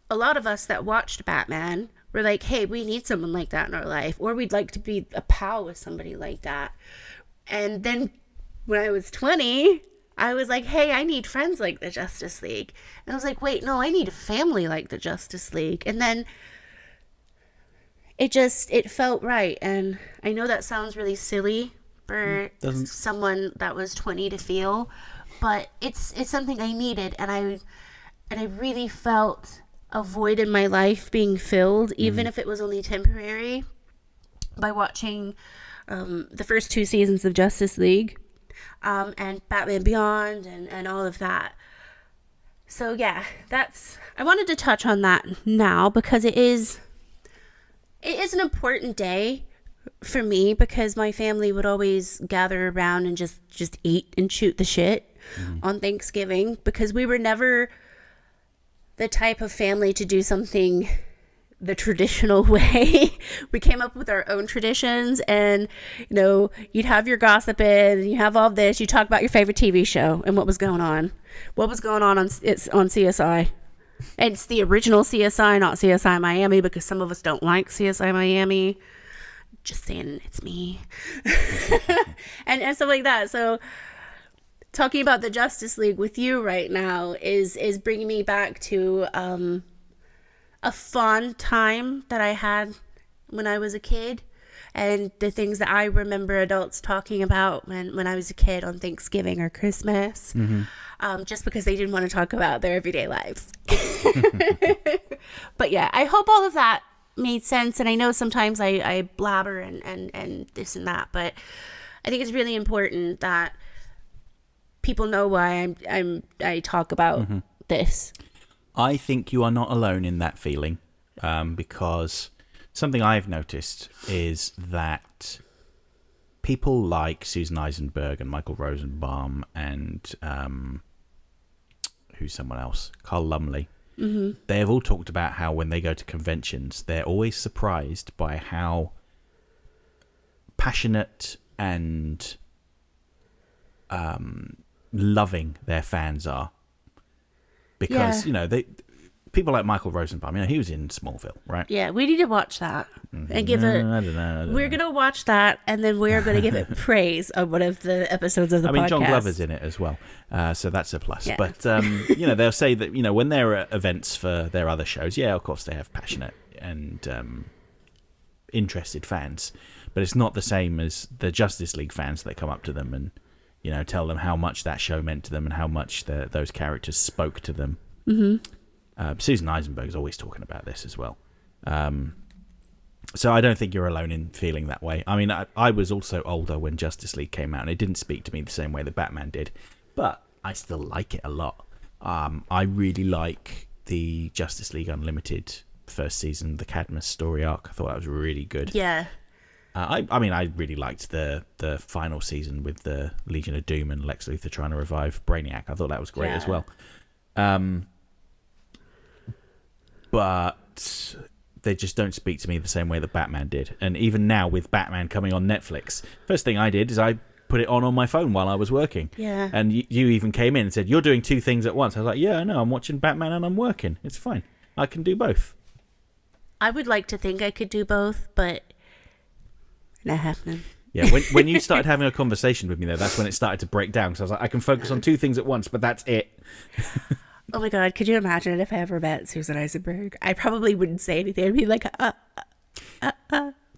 Speaker 1: a lot of us that watched Batman were like, hey, we need someone like that in our life, or we'd like to be a pal with somebody like that. And then when I was 20, I was like, hey, I need friends like the Justice League. And I was like, wait, no, I need a family like the Justice League. And then it felt right. And I know that sounds really silly for someone that was 20 to feel, but it's something I needed. And I really felt a void in my life being filled, even if it was only temporary, by watching the first 2 seasons of Justice League. And Batman Beyond and all of that. So yeah, I wanted to touch on that now because it is an important day for me, because my family would always gather around and just eat and shoot the shit on Thanksgiving, because we were never the type of family to do something the traditional way. We came up with our own traditions, and you'd have your gossiping and you have all this, you talk about your favorite TV show and what was going on on CSI. And it's the original CSI, not CSI Miami, because some of us don't like CSI Miami. Just saying, it's me. and stuff like that. So talking about the Justice League with you right now is bringing me back to a fun time that I had when I was a kid, and the things that I remember adults talking about when I was a kid on Thanksgiving or Christmas, just because they didn't want to talk about their everyday lives. But yeah, I hope all of that made sense. And I know sometimes I blabber and this and that, but I think it's really important that people know why I talk about this.
Speaker 2: I think you are not alone in that feeling, because something I've noticed is that people like Susan Eisenberg and Michael Rosenbaum and who's someone else, Carl Lumley, they have all talked about how when they go to conventions, they're always surprised by how passionate and loving their fans are. Because, people like Michael Rosenbaum, he was in Smallville, right?
Speaker 1: Yeah, we need to watch that and give it. I don't know. We're going to watch that, and then we're going to give it praise on one of the episodes of the podcast.
Speaker 2: John Glover's in it as well, so that's a plus. Yeah. But, they'll say that, when they're at events for their other shows, yeah, of course they have passionate and interested fans, but it's not the same as the Justice League fans that come up to them and, tell them how much that show meant to them and how much those characters spoke to them. Susan Eisenberg is always talking about this as well. So I don't think you're alone in feeling that way. I mean, I was also older when Justice League came out, and it didn't speak to me the same way that Batman did, but I still like it a lot. I really like the Justice League Unlimited first season, the Cadmus story arc. I thought that was really good.
Speaker 1: Yeah.
Speaker 2: I really liked the final season with the Legion of Doom and Lex Luthor trying to revive Brainiac. I thought that was great as well. But they just don't speak to me the same way that Batman did. And even now with Batman coming on Netflix, first thing I did is I put it on my phone while I was working.
Speaker 1: Yeah.
Speaker 2: And you even came in and said, you're doing two things at once. I was like, yeah, I know, I'm watching Batman and I'm working. It's fine. I can do both.
Speaker 1: I would like to think I could do both, but not happening.
Speaker 2: Yeah, when you started having a conversation with me, though, that's when it started to break down. Because I was like, I can focus on two things at once, but that's it.
Speaker 1: Oh my God, could you imagine if I ever met Susan Eisenberg? I probably wouldn't say anything. I'd be like,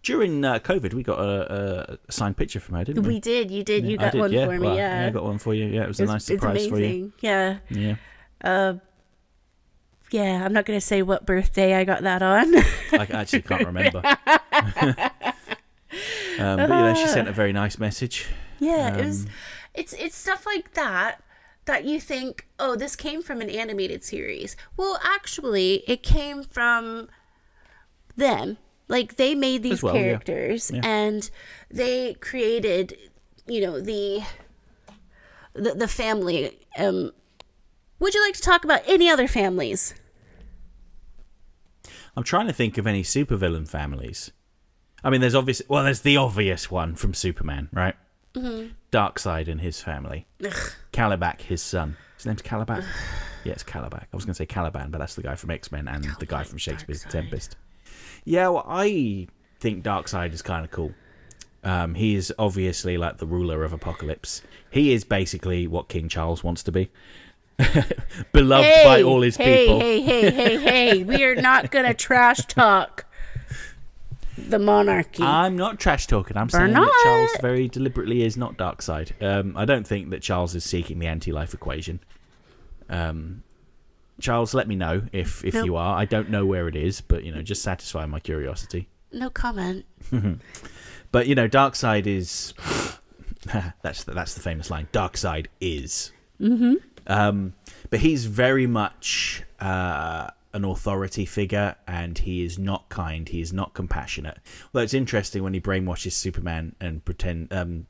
Speaker 2: During COVID, we got a signed picture from her, didn't we?
Speaker 1: We did. You did. Yeah, you got one for me, yeah.
Speaker 2: I got one for you. Yeah, it was a nice surprise for you.
Speaker 1: Yeah.
Speaker 2: Yeah.
Speaker 1: Yeah, I'm not going to say what birthday I got that on.
Speaker 2: I actually can't remember. But she sent a very nice message.
Speaker 1: Yeah, it's stuff like that you think, oh, this came from an animated series. Well, actually, it came from them. Like, they made these characters, and they created, the family. would you like to talk about any other families?
Speaker 2: I'm trying to think of any supervillain families. I mean, there's the obvious one from Superman, right? Mm-hmm. Darkseid and his family. Ugh. Caliban, his son. His name's Caliban? Yeah, it's Caliban. I was going to say Caliban, but that's the guy from X-Men and the guy from Shakespeare's Tempest. Yeah, well, I think Darkseid is kind of cool. He is obviously like the ruler of Apocalypse. He is basically what King Charles wants to be. Beloved by all his people.
Speaker 1: Hey. We are not going to trash talk the monarchy.
Speaker 2: I'm not trash talking. I'm saying that Charles very deliberately is not Darkseid. I don't think that Charles is seeking the anti-life equation. Charles, let me know if you are. I don't know where it is, but just satisfy my curiosity.
Speaker 1: No comment.
Speaker 2: But Darkseid is that's the famous line. Darkseid is. Mm-hmm. But he's very much an authority figure, and he is not kind. He is not compassionate. Although it's interesting when he brainwashes Superman and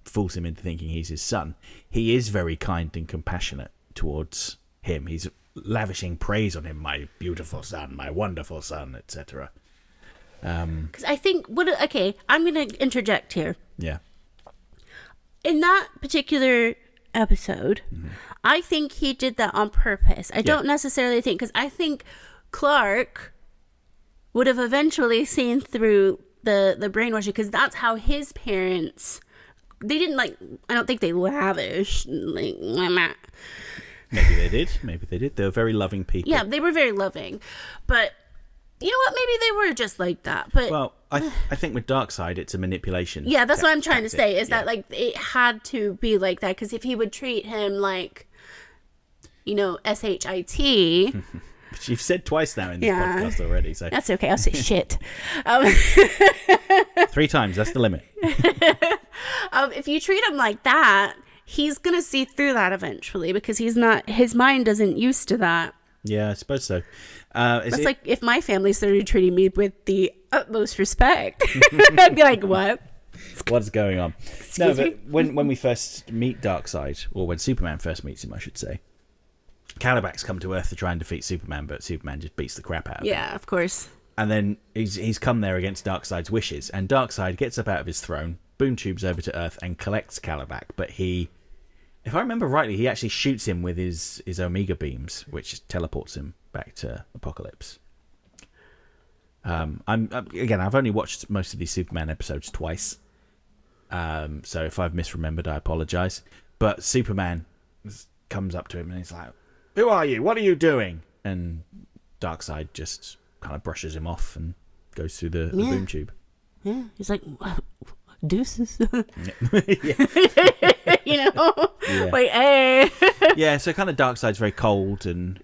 Speaker 2: fools him into thinking he's his son. He is very kind and compassionate towards him. He's lavishing praise on him, my beautiful son, my wonderful son, etc.
Speaker 1: Because I think I'm going to interject here.
Speaker 2: Yeah.
Speaker 1: In that particular episode, I think he did that on purpose. I don't necessarily think, because I think Clark would have eventually seen through the brainwashing, because that's how his parents, they didn't I don't think they lavished
Speaker 2: Maybe they did. They were very loving people.
Speaker 1: Yeah, they were very loving. But you know what? Maybe they were just like that. But
Speaker 2: well, I think with Darkseid, it's a manipulation.
Speaker 1: Yeah, that's what I'm trying to say. Is that it had to be like that? Because if he would treat him like, shit.
Speaker 2: Which you've said twice now in this podcast already. So
Speaker 1: that's okay. I'll say shit.
Speaker 2: 3 times. That's the limit.
Speaker 1: If you treat him like that, he's gonna see through that eventually, because his mind isn't used to that.
Speaker 2: Yeah, I suppose so.
Speaker 1: It's like if my family started treating me with the utmost respect, I'd be like, what?
Speaker 2: What's going on? Excuse me? But when we first meet Darkseid, or when Superman first meets him, I should say, Caliban's come to Earth to try and defeat Superman, but Superman just beats the crap out of him.
Speaker 1: Yeah, of course.
Speaker 2: And then he's come there against Darkseid's wishes, and Darkseid gets up out of his throne, boom tubes over to Earth, and collects Caliban. But he, if I remember rightly, he actually shoots him with his Omega beams, which teleports him back to Apocalypse. I've only watched most of these Superman episodes twice, so if I've misremembered, I apologise. But Superman comes up to him and he's like, "Who are you? What are you doing?" And Darkseid just kind of brushes him off and goes through the boom tube.
Speaker 1: Yeah, he's like, deuces.
Speaker 2: Yeah.
Speaker 1: Like, hey.
Speaker 2: Yeah, so kind of Darkseid's very cold, and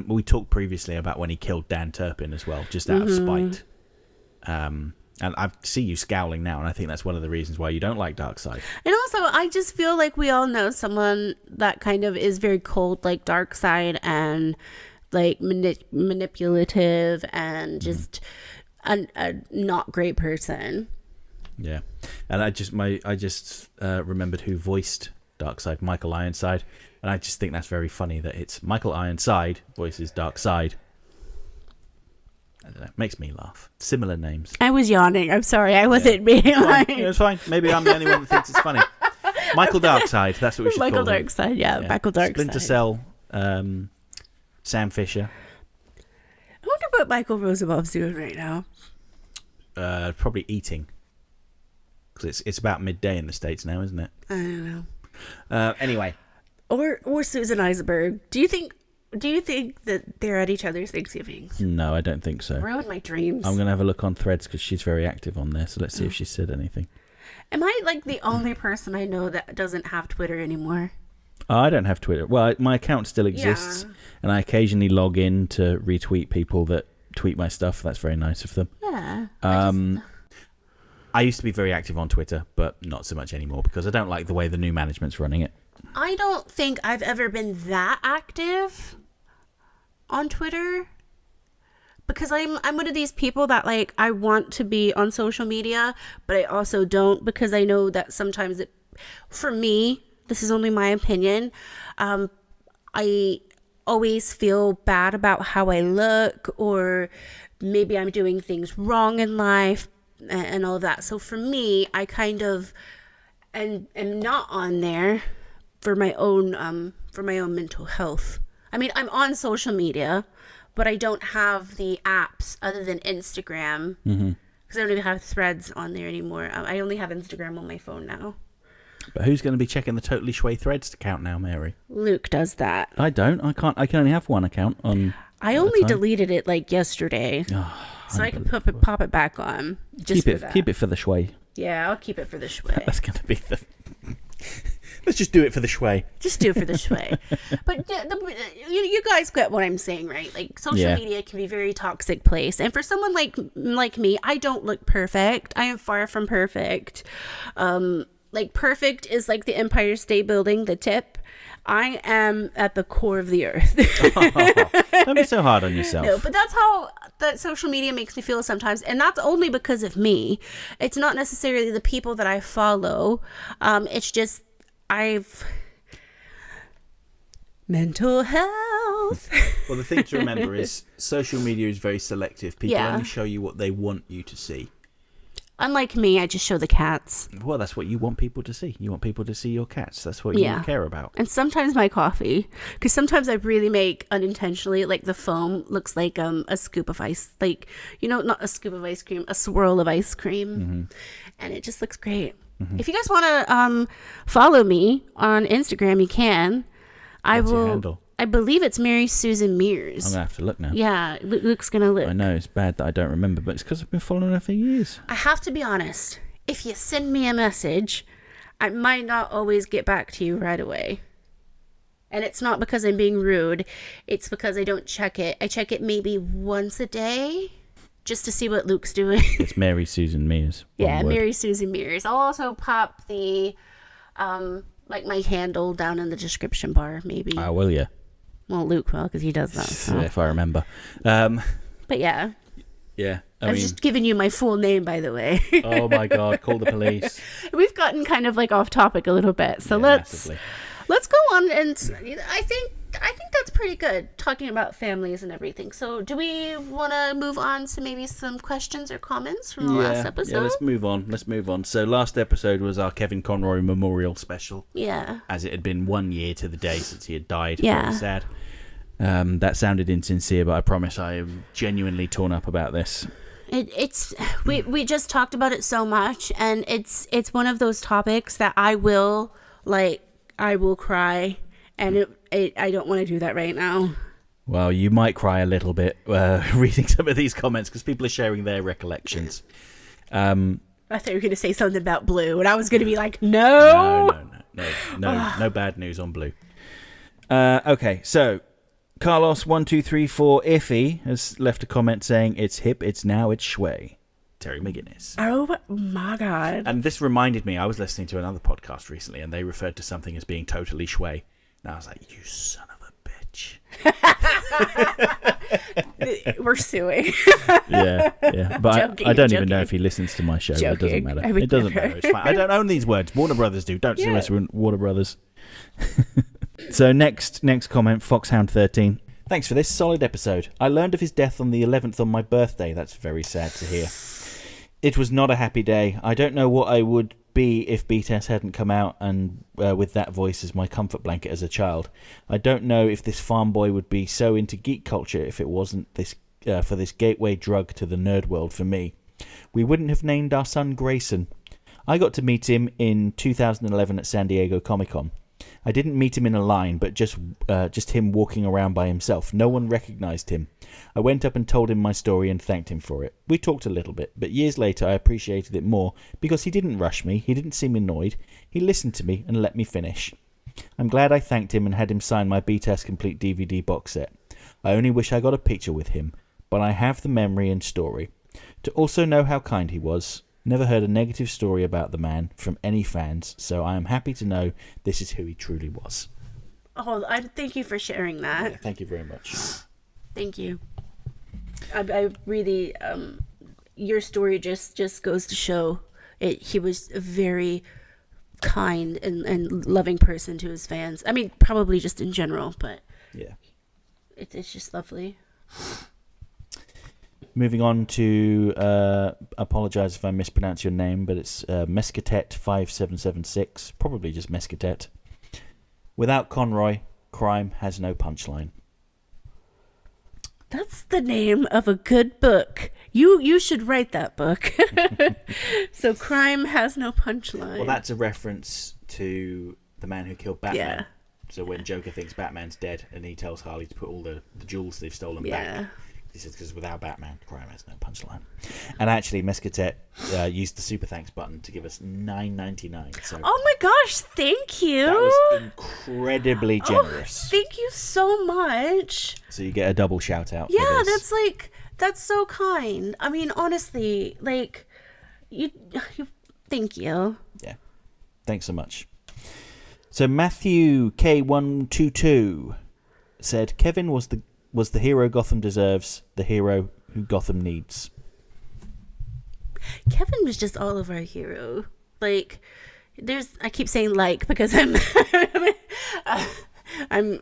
Speaker 2: we talked previously about when he killed Dan Turpin as well, just out of spite. And I see you scowling now, and I think that's one of the reasons why you don't like Darkseid. And
Speaker 1: also, I just feel like we all know someone that kind of is very cold, like Darkseid, and like manipulative, and just a not great person.
Speaker 2: Yeah, and I just remembered who voiced Darkseid, Michael Ironside, and I just think that's very funny that it's Michael Ironside voices Darkseid. I don't know, makes me laugh. Similar names.
Speaker 1: I was yawning. I'm sorry, I wasn't being like...
Speaker 2: It was fine. Maybe I'm the only one that thinks it's funny. Michael Darkseid. That's what we should call him.
Speaker 1: Michael Darkseid. Yeah, Michael Darkseid.
Speaker 2: Splinter Cell. Sam Fisher.
Speaker 1: I wonder what Michael Rosenbaum's doing right now.
Speaker 2: Probably eating. Because it's about midday in the States now, isn't it?
Speaker 1: I don't know.
Speaker 2: Anyway.
Speaker 1: Or Susan Eisenberg. Do you think that they're at each other's Thanksgivings?
Speaker 2: No, I don't think so.
Speaker 1: Ruined my dreams.
Speaker 2: I'm going to have a look on Threads because she's very active on there. So let's see if she said anything.
Speaker 1: Am I like the only person I know that doesn't have Twitter anymore?
Speaker 2: Oh, I don't have Twitter. Well, my account still exists. Yeah. And I occasionally log in to retweet people that tweet my stuff. That's very nice of them.
Speaker 1: Yeah.
Speaker 2: I used to be very active on Twitter, but not so much anymore because I don't like the way the new management's running it.
Speaker 1: I don't think I've ever been that active on Twitter because I'm one of these people that like I want to be on social media, but I also don't because I know that sometimes for me, this is only my opinion, I always feel bad about how I look, or maybe I'm doing things wrong in life and all of that. So for me, I kind of am not on there for my own mental health. I mean, I'm on social media, but I don't have the apps other than Instagram, because I don't even have Threads on there anymore. I only have Instagram on my phone now.
Speaker 2: But who's going to be checking the Totally Schway Threads account now, Mary?
Speaker 1: Luke does that.
Speaker 2: I don't. I can't. I can only have one account on.
Speaker 1: I only deleted it like yesterday, so I can pop it back on. Just
Speaker 2: keep it for the Schway.
Speaker 1: Yeah, I'll keep it for the Schway.
Speaker 2: That's going to be the. Let's just do it for the Schway.
Speaker 1: Just do it for the Schway. But you guys get what I'm saying, right? Like, social media can be a very toxic place. And for someone like me, I don't look perfect. I am far from perfect. Like, perfect is like the Empire State Building, the tip. I am at the core of the earth.
Speaker 2: Don't be so hard on yourself.
Speaker 1: No, but that's how that social media makes me feel sometimes. And that's only because of me. It's not necessarily the people that I follow. It's just mental health.
Speaker 2: Well, the thing to remember is social media is very selective. People only show you what they want you to see.
Speaker 1: Unlike me, I just show the cats.
Speaker 2: Well, that's what you want people to see. You want people to see your cats. That's what you care about.
Speaker 1: And sometimes my coffee. Because sometimes I really make, unintentionally, like the foam looks like a scoop of ice. Like, not a scoop of ice cream, a swirl of ice cream. And it just looks great. If you guys want to follow me on Instagram, you can.
Speaker 2: What's your handle?
Speaker 1: I believe it's Mary Susan Mears.
Speaker 2: I'm going to have to look now.
Speaker 1: Yeah, Luke's going to look.
Speaker 2: I know, it's bad that I don't remember, but it's because I've been following her for years.
Speaker 1: I have to be honest. If you send me a message, I might not always get back to you right away. And it's not because I'm being rude. It's because I don't check it. I check it maybe once a day just to see what Luke's doing.
Speaker 2: It's Mary Susan Mears.
Speaker 1: Yeah, Mary Susan Mears. I'll also pop the, my handle down in the description bar, maybe.
Speaker 2: Oh, will you?
Speaker 1: Well, Luke will, because he does that. So.
Speaker 2: If I remember.
Speaker 1: But yeah.
Speaker 2: Yeah.
Speaker 1: I was just giving you my full name, by the way.
Speaker 2: Oh my God, call the police.
Speaker 1: We've gotten kind of like off topic a little bit. So let's go on, and I think that's pretty good, talking about families and everything. So do we want to move on to maybe some questions or comments from the last episode?
Speaker 2: Yeah, let's move on. So last episode was our Kevin Conroy memorial special.
Speaker 1: Yeah.
Speaker 2: As it had been 1 year to the day since he had died.
Speaker 1: Yeah.
Speaker 2: Very sad. That sounded insincere, but I promise I am genuinely torn up about this.
Speaker 1: We just talked about it so much, and it's one of those topics that I will cry, and I don't want to do that right now.
Speaker 2: Well, you might cry a little bit reading some of these comments, because people are sharing their recollections. I
Speaker 1: thought you were going to say something about Blue, and I was going to be like, no,
Speaker 2: no bad news on Blue. Okay, so Carlos1234 Iffy has left a comment saying, "It's hip, it's now, it's Schway." Terry McGinnis.
Speaker 1: Oh my God.
Speaker 2: And this reminded me, I was listening to another podcast recently, and they referred to something as being totally Schway. And I was like, you son of a bitch.
Speaker 1: We're suing.
Speaker 2: Yeah. But I don't even know if he listens to my show. It doesn't matter. It doesn't matter. It's fine. I don't own these words. Warner Brothers do. Don't sue us, Warner Brothers. So next comment, Foxhound13. Thanks for this solid episode. I learned of his death on the 11th on my birthday. That's very sad to hear. It was not a happy day. I don't know what I would be if BTS hadn't come out and with that voice as my comfort blanket as a child. I don't know if this farm boy would be so into geek culture if it wasn't this for this gateway drug to the nerd world for me. We wouldn't have named our son Grayson. I got to meet him in 2011 at San Diego Comic-Con. I didn't meet him in a line, but just him walking around by himself. No one recognized him. I went up and told him my story and thanked him for it. We talked a little bit, but years later I appreciated it more because he didn't rush me, he didn't seem annoyed, he listened to me and let me finish. I'm glad I thanked him and had him sign my BTS Complete DVD box set. I only wish I got a picture with him, but I have the memory and story. To also know how kind he was. Never heard a negative story about the man from any fans, so I am happy to know this is who he truly was.
Speaker 1: Oh, I thank you for sharing that.
Speaker 2: Yeah, thank you very much.
Speaker 1: Thank you. I really, your story just goes to show it. He was a very kind and loving person to his fans. I mean, probably just in general, but
Speaker 2: yeah.
Speaker 1: it's just lovely.
Speaker 2: Moving on to, apologise if I mispronounce your name, but it's Mescatet5776, probably just Mescatet. Without Conroy, crime has no punchline.
Speaker 1: That's the name of a good book. You should write that book. So crime has no punchline.
Speaker 2: Well, that's a reference to The Man Who Killed Batman.
Speaker 1: Yeah.
Speaker 2: So when Joker thinks Batman's dead and he tells Harley to put all the jewels they've stolen back, he says, because without Batman, crime has no punchline. And actually, Mescatet used the super thanks button to give us $9.99. So
Speaker 1: oh my gosh, thank you.
Speaker 2: that was incredibly generous.
Speaker 1: Oh, thank you so much.
Speaker 2: So you get a double shout out.
Speaker 1: Yeah,
Speaker 2: for this.
Speaker 1: that's so kind. I mean, honestly, like, you thank you.
Speaker 2: Yeah. Thanks so much. So Matthew K122 said Kevin was the hero Gotham deserves, the hero who Gotham needs.
Speaker 1: Kevin was just all of our hero. Like, I keep saying like because I'm I'm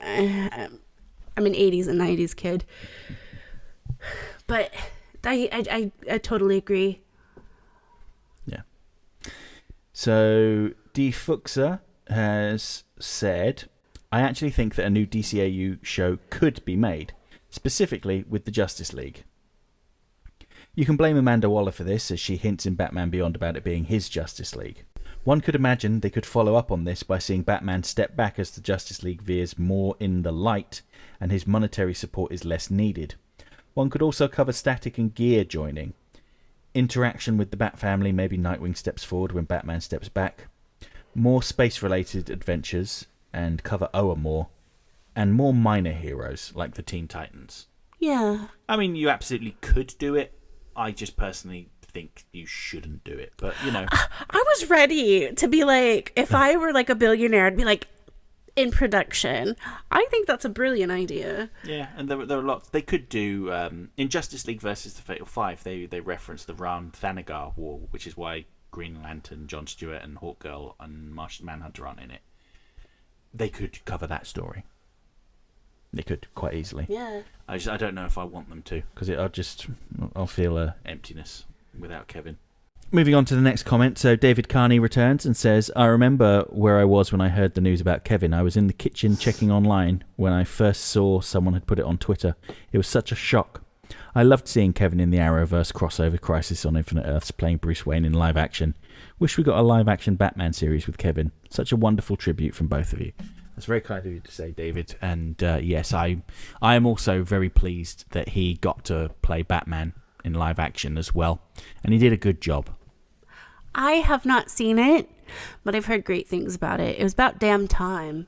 Speaker 1: an 80s and 90s kid. But I totally agree.
Speaker 2: Yeah. So D Fuxa has said, I actually think that a new DCAU show could be made, specifically with the Justice League. You can blame Amanda Waller for this, as she hints in Batman Beyond about it being his Justice League. One could imagine they could follow up on this by seeing Batman step back as the Justice League veers more in the light and his monetary support is less needed. One could also cover Static and Gear joining. Interaction with the Bat family, maybe Nightwing steps forward when Batman steps back. More space-related adventures, and cover Oa more. And more minor heroes, like the Teen Titans.
Speaker 1: Yeah.
Speaker 2: I mean, you absolutely could do it. I just personally think you shouldn't do it. But, you know.
Speaker 1: I was ready to be like, if I were like a billionaire, I'd be like, in production. I think that's a brilliant idea.
Speaker 2: Yeah, and there are lots. They could do, in Justice League versus the Fatal Five, they reference the Ram Thanagar War, which is why Green Lantern, Jon Stewart, and Hawkgirl and Martian Manhunter aren't in it. They could cover that story. They could quite easily.
Speaker 1: Yeah.
Speaker 2: I don't know if I want them to, because I'll feel a emptiness without Kevin. Moving on to the next comment. So David Carney returns and says, I remember where I was when I heard the news about Kevin. I was in the kitchen checking online when I first saw someone had put it on Twitter. It was such a shock. I loved seeing Kevin in the Arrowverse crossover Crisis on Infinite Earths playing Bruce Wayne in live action. Wish we got a live action Batman series with Kevin. Such a wonderful tribute from both of you. That's very kind of you to say, David. And yes, I am also very pleased that he got to play Batman in live action as well. And he did a good job.
Speaker 1: I have not seen it, but I've heard great things about it. It was about damn time.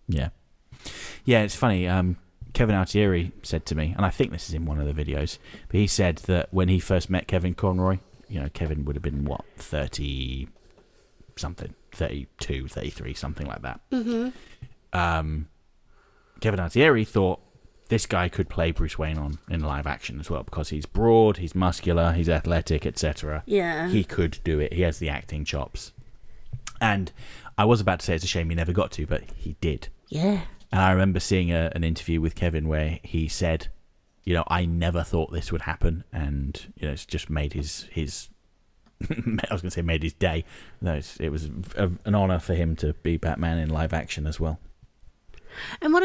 Speaker 2: Yeah. Yeah, it's funny. Kevin Altieri said to me, and I think this is in one of the videos, but he said that when he first met Kevin Conroy, Kevin would have been, 30-something, 32, 33, something like that.
Speaker 1: Mm-hmm.
Speaker 2: Kevin Altieri thought this guy could play Bruce Wayne in live action as well, because he's broad, he's muscular, he's athletic, etc.
Speaker 1: Yeah.
Speaker 2: He could do it. He has the acting chops. And I was about to say it's a shame he never got to, but he did.
Speaker 1: Yeah.
Speaker 2: And I remember seeing an interview with Kevin where he said, I never thought this would happen, and it's just made his I was going to say made his day. No, it was an honor for him to be Batman in live action as well.
Speaker 1: And what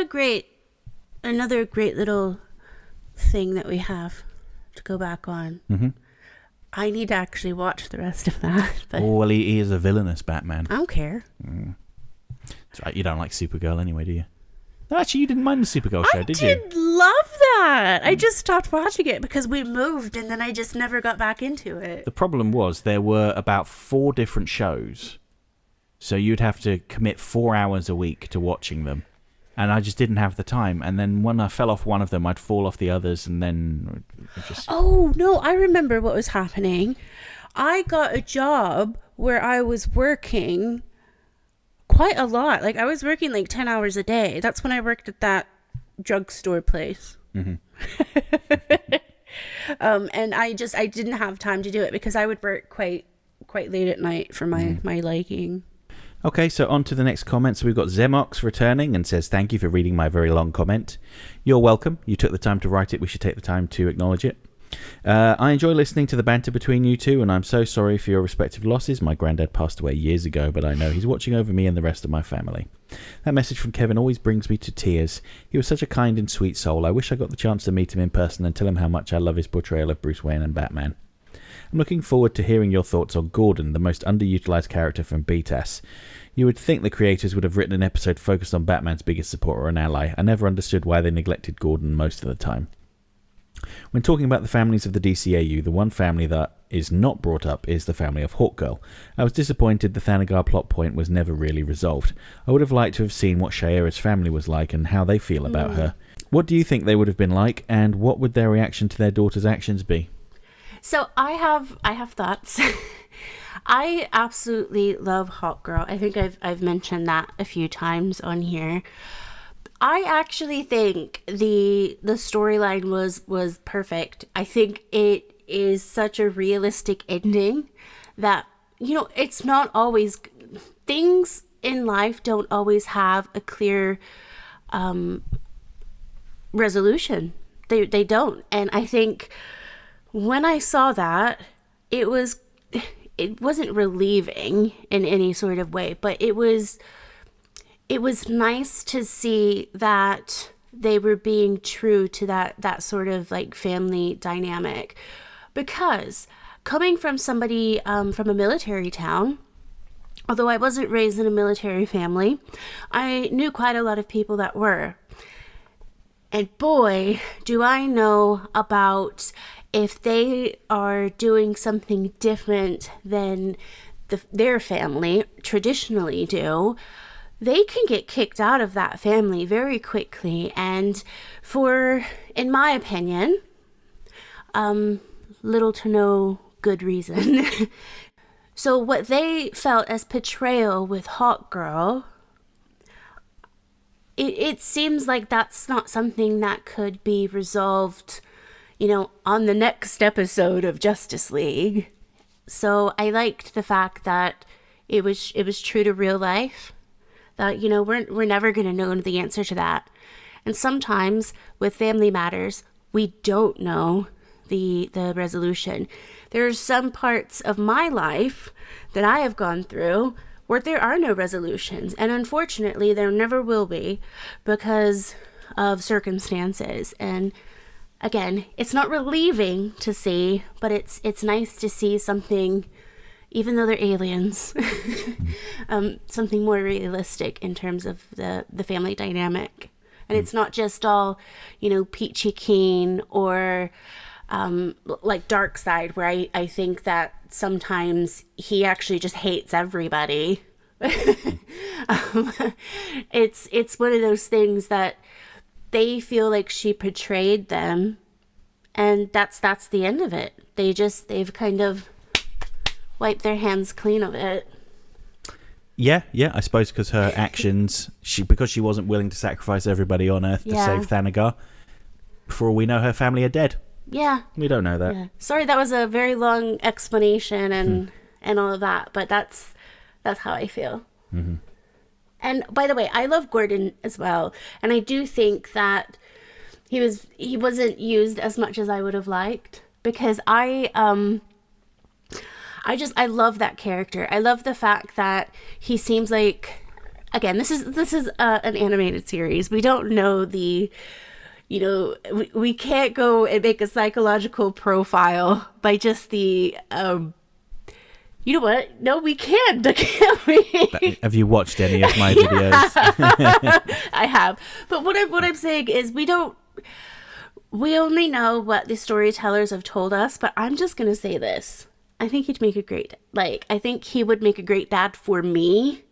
Speaker 1: another great little thing that we have to go back on.
Speaker 2: Mm-hmm.
Speaker 1: I need to actually watch the rest of that. But
Speaker 2: well, he is a villainous Batman.
Speaker 1: I don't care.
Speaker 2: That's right. You don't like Supergirl anyway, do you? No, actually, you didn't mind the Supergirl show, did you?
Speaker 1: I did love that. I just stopped watching it because we moved, and then I just never got back into it.
Speaker 2: The problem was there were about 4 different shows, so you'd have to commit 4 hours a week to watching them. And I just didn't have the time. And then when I fell off one of them, I'd fall off the others, and then just...
Speaker 1: Oh, no, I remember what was happening. I got a job where I was working quite a lot. Like, I was working 10 hours a day. That's when I worked at that drugstore place.
Speaker 2: Mm-hmm.
Speaker 1: And I didn't have time to do it because I would work quite late at night for my liking.
Speaker 2: Okay, so on to the next comment. So we've got Zemox returning and says, thank you for reading my very long comment. You're welcome. You took the time to write it. We should take the time to acknowledge it. I enjoy listening to the banter between you two, and I'm so sorry for your respective losses. My granddad passed away years ago, but I know he's watching over me and the rest of my family. That message from Kevin always brings me to tears. He was such a kind and sweet soul. I wish I got the chance to meet him in person and tell him how much I love his portrayal of Bruce Wayne and Batman. I'm looking forward to hearing your thoughts on Gordon, the most underutilized character from BTAS. You would think the creators would have written an episode focused on Batman's biggest supporter and ally. I never understood why they neglected Gordon most of the time. When talking about the families of the DCAU, the one family that is not brought up is the family of Hawkgirl. I was disappointed the Thanagar plot point was never really resolved. I would have liked to have seen what Shayera's family was like and how they feel about her. What do you think they would have been like, and what would their reaction to their daughter's actions be?
Speaker 1: So I have thoughts. I absolutely love Hawkgirl. I think I've mentioned that a few times on here. I actually think the storyline was perfect. I think it is such a realistic ending that, it's not always, things in life don't always have a clear resolution. They don't. And I think when I saw that, it wasn't relieving in any sort of way, but it was nice to see that they were being true to that sort of like family dynamic, because coming from somebody from a military town, although I wasn't raised in a military family, I knew quite a lot of people that were. And boy, do I know about if they are doing something different than their family traditionally do, they can get kicked out of that family very quickly. And in my opinion, little to no good reason. So what they felt as betrayal with Hawkgirl, it seems like that's not something that could be resolved, on the next episode of Justice League. So I liked the fact that it was true to real life. That, we're never going to know the answer to that. And sometimes with family matters, we don't know the resolution. There are some parts of my life that I have gone through where there are no resolutions. And unfortunately, there never will be because of circumstances. And again, it's not relieving to see, but it's nice to see something, even though they're aliens, something more realistic in terms of the family dynamic. And it's not just all, peachy keen or like Darkseid, where I think that sometimes he actually just hates everybody. It's one of those things that they feel like she betrayed them, and that's the end of it. They've kind of wipe their hands clean of it.
Speaker 2: Yeah, I suppose because her actions, because she wasn't willing to sacrifice everybody on Earth to save Thanagar, for all we know, her family are dead.
Speaker 1: Yeah.
Speaker 2: We don't know that.
Speaker 1: Yeah. Sorry, that was a very long explanation and all of that, but that's how I feel. Mm-hmm. And by the way, I love Gordon as well, and I do think that he wasn't used as much as I would have liked, because I love that character. I love the fact that he seems like, again, this is an animated series. We don't know we can't go and make a psychological profile by just the, you know what? No, we can't, can't we?
Speaker 2: Have you watched any of my videos?
Speaker 1: I have. But what I'm saying is we only know what the storytellers have told us, but I'm just going to say this. I think he'd make a great, I think he would make a great dad for me.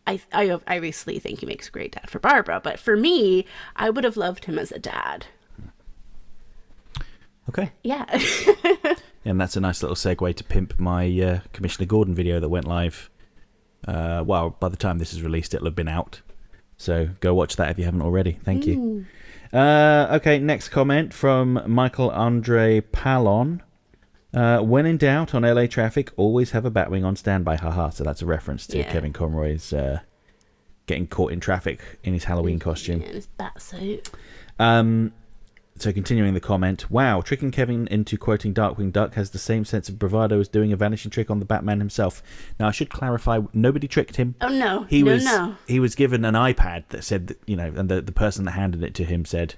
Speaker 1: I obviously think he makes a great dad for Barbara, but for me, I would have loved him as a dad.
Speaker 2: Okay.
Speaker 1: Yeah.
Speaker 2: And that's a nice little segue to pimp my Commissioner Gordon video that went live. Well, by the time this is released, it'll have been out. So go watch that if you haven't already. Thank you. Okay, next comment from Michael Andre Pallon. When in doubt on LA traffic, always have a Batwing on standby. Haha. So that's a reference to Kevin Conroy's getting caught in traffic in his Halloween costume.
Speaker 1: Yeah, in his bat suit.
Speaker 2: So continuing the comment, wow, tricking Kevin into quoting Darkwing Duck has the same sense of bravado as doing a vanishing trick on the Batman himself. Now, I should clarify, nobody tricked him.
Speaker 1: Oh, no.
Speaker 2: He was given an iPad that said, that, and the person that handed it to him said,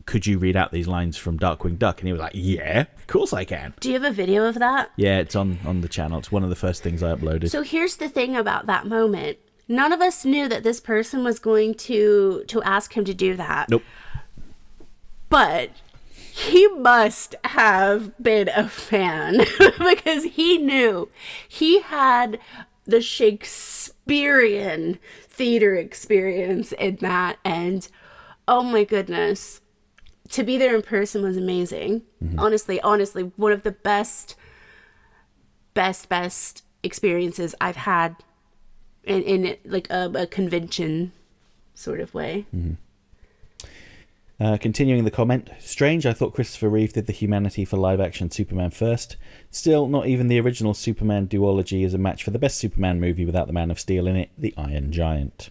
Speaker 2: could you read out these lines from Darkwing Duck? And he was like, yeah, of course I can.
Speaker 1: Do you have a video of that?
Speaker 2: Yeah, it's on the channel. It's one of the first things I uploaded.
Speaker 1: So here's the thing about that moment. None of us knew that this person was going to ask him to do that.
Speaker 2: Nope.
Speaker 1: But he must have been a fan because he knew he had the Shakespearean theater experience in that. And oh my goodness, to be there in person was amazing. Mm-hmm. Honestly, one of the best experiences I've had in like a convention sort of way.
Speaker 2: Mm-hmm. Continuing the comment, strange, I thought Christopher Reeve did the humanity for live-action Superman first. Still, not even the original Superman duology is a match for the best Superman movie without the Man of Steel in it, the Iron Giant.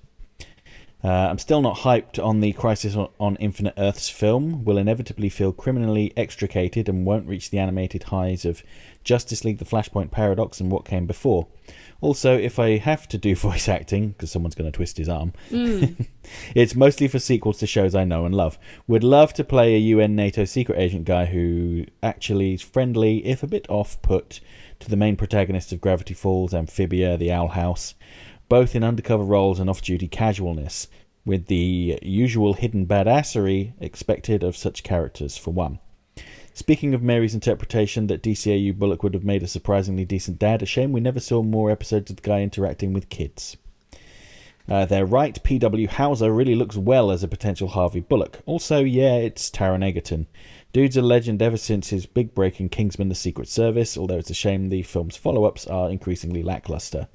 Speaker 2: I'm still not hyped on the Crisis on Infinite Earths film. Will inevitably feel criminally extricated and won't reach the animated highs of Justice League, the Flashpoint Paradox, and what came before. Also, if I have to do voice acting, because someone's going to twist his arm, it's mostly for sequels to shows I know and love. Would love to play a UN NATO secret agent guy who actually is friendly, if a bit off-put, to the main protagonists of Gravity Falls, Amphibia, The Owl House, both in undercover roles and off-duty casualness, with the usual hidden badassery expected of such characters, for one. Speaking of Mary's interpretation that DCAU Bullock would have made a surprisingly decent dad, a shame we never saw more episodes of the guy interacting with kids. They're right, P.W. Hauser really looks well as a potential Harvey Bullock. Also, yeah, it's Taron Egerton. Dude's a legend ever since his big break in Kingsman: The Secret Service, although it's a shame the film's follow-ups are increasingly lackluster.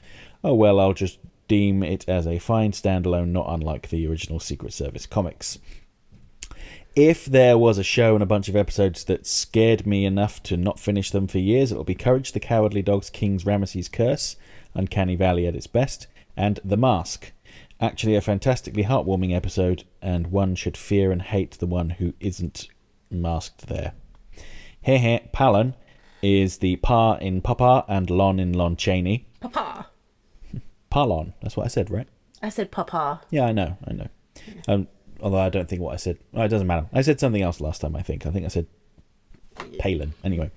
Speaker 2: Oh well, I'll just deem it as a fine standalone, not unlike the original Secret Service comics. If there was a show and a bunch of episodes that scared me enough to not finish them for years, it will be Courage the Cowardly Dog's King's Ramesses Curse, Uncanny Valley at its best, and The Mask. Actually a fantastically heartwarming episode, and one should fear and hate the one who isn't masked there. Hehe, Palin is the Pa in Papa and Lon in Lon Chaney.
Speaker 1: Papa.
Speaker 2: Palon, that's what I said, right?
Speaker 1: I said Papa.
Speaker 2: Yeah, I know. Although I don't think what I said... Well, it doesn't matter. I said something else last time, I think. I said Palin. Anyway.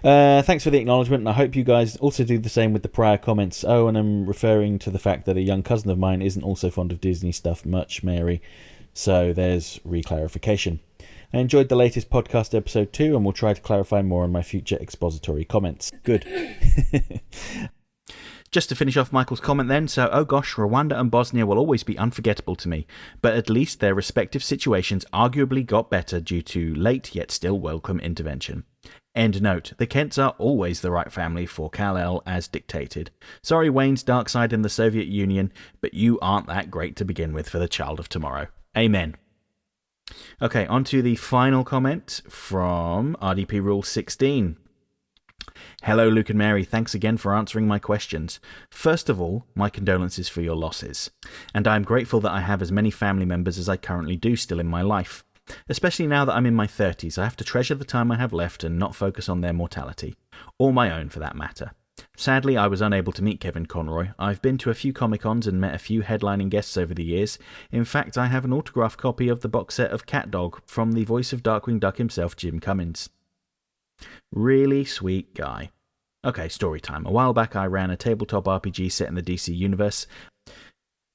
Speaker 2: Thanks for the acknowledgement, and I hope you guys also do the same with the prior comments. Oh, and I'm referring to the fact that a young cousin of mine isn't also fond of Disney stuff much, Mary. So there's reclarification. I enjoyed the latest podcast episode too, and will try to clarify more on my future expository comments. Good. Just to finish off Michael's comment then, so, oh gosh, Rwanda and Bosnia will always be unforgettable to me, but at least their respective situations arguably got better due to late yet still welcome intervention. End note, the Kents are always the right family for Kal-El as dictated. Sorry Wayne's dark side in the Soviet Union, but you aren't that great to begin with for the child of tomorrow. Amen. Okay, on to the final comment from RDP Rule 16. Hello, Luke and Mary. Thanks again for answering my questions. First of all, my condolences for your losses. And I am grateful that I have as many family members as I currently do still in my life. Especially now that I'm in my 30s, I have to treasure the time I have left and not focus on their mortality. Or my own, for that matter. Sadly, I was unable to meet Kevin Conroy. I've been to a few Comic-Cons and met a few headlining guests over the years. In fact, I have an autographed copy of the box set of Cat Dog from the voice of Darkwing Duck himself, Jim Cummins. Really sweet guy. Okay, story time. A while back I ran a tabletop RPG set in the DC universe.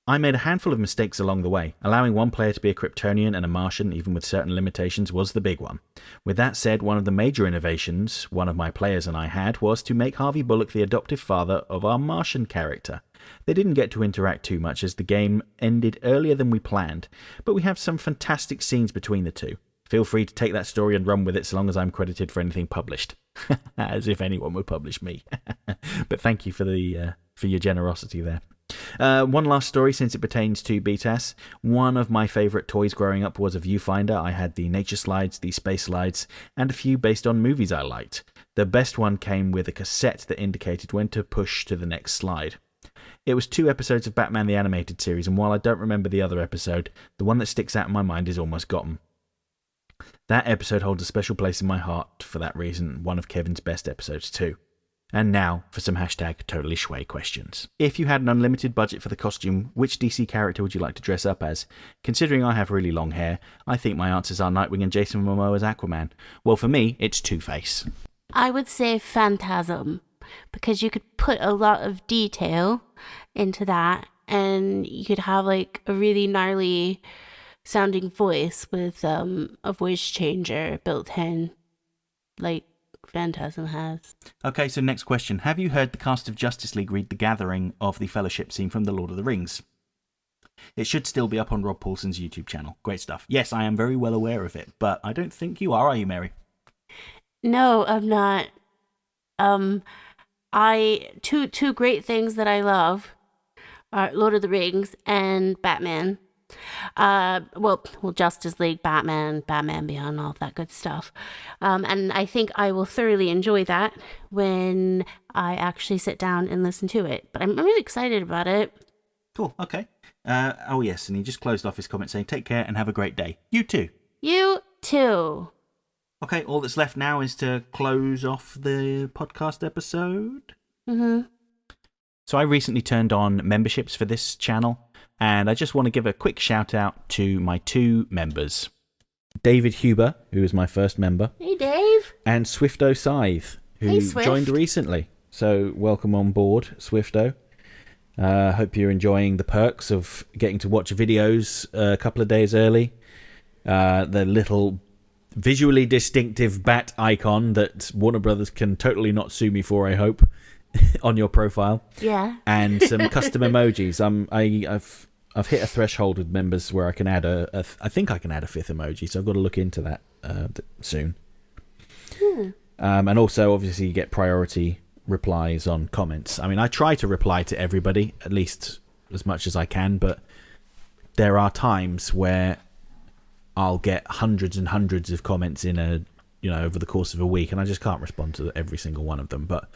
Speaker 2: I made a handful of mistakes along the way. Allowing one player to be a Kryptonian and a Martian, even with certain limitations, was the big one. With that said, one of the major innovations one of my players and I had was to make Harvey Bullock the adoptive father of our Martian character. They didn't get to interact too much as the game ended earlier than we planned, but we have some fantastic scenes between the two. Feel free to take that story and run with it so long as I'm credited for anything published. As if anyone would publish me. But thank you for your generosity there. One last story since it pertains to BTAS. One of my favourite toys growing up was a viewfinder. I had the nature slides, the space slides, and a few based on movies I liked. The best one came with a cassette that indicated when to push to the next slide. It was 2 episodes of Batman the Animated Series, and while I don't remember the other episode, the one that sticks out in my mind is Almost Gotham. That episode holds a special place in my heart for that reason, one of Kevin's best episodes too. And now for some #totally Schway questions. If you had an unlimited budget for the costume, which DC character would you like to dress up as? Considering I have really long hair, I think my answers are Nightwing and Jason Momoa as Aquaman. Well, for me, it's Two-Face.
Speaker 1: I would say Phantasm, because you could put a lot of detail into that, and you could have like a really gnarly sounding voice with a voice changer built in, like Phantasm has.
Speaker 2: Okay, so next question. Have you heard the cast of Justice League read the gathering of the Fellowship scene from The Lord of the Rings? It should still be up on Rob Paulson's YouTube channel. Great stuff. Yes, I am very well aware of it, but I don't think you are you, Mary?
Speaker 1: No, I'm not. Two great things that I love are Lord of the Rings and Batman. Well, Justice League, Batman Beyond, all of that good stuff. And I think I will thoroughly enjoy that when I actually sit down and listen to it. But I'm really excited about it.
Speaker 2: Cool, okay. Oh yes, and he just closed off his comment saying, take care and have a great day. You too.
Speaker 1: You too.
Speaker 2: Okay, all that's left now is to close off the podcast episode.
Speaker 1: Mm-hmm.
Speaker 2: So I recently turned on memberships for this channel, and I just want to give a quick shout out to my 2 members. David Huber, who is my first member.
Speaker 1: Hey, Dave.
Speaker 2: And Swifto Scythe, who joined recently. So welcome on board, Swifto. Hope you're enjoying the perks of getting to watch videos a couple of days early. The little visually distinctive bat icon that Warner Brothers can totally not sue me for, I hope, on your profile.
Speaker 1: Yeah.
Speaker 2: And some custom emojis. I've hit a threshold with members where I can add I think I can add a 5th emoji, so I've got to look into that soon. And also, obviously, you get priority replies on comments. I mean, I try to reply to everybody, at least as much as I can, but there are times where I'll get hundreds and hundreds of comments in over the course of a week, and I just can't respond to every single one of them. But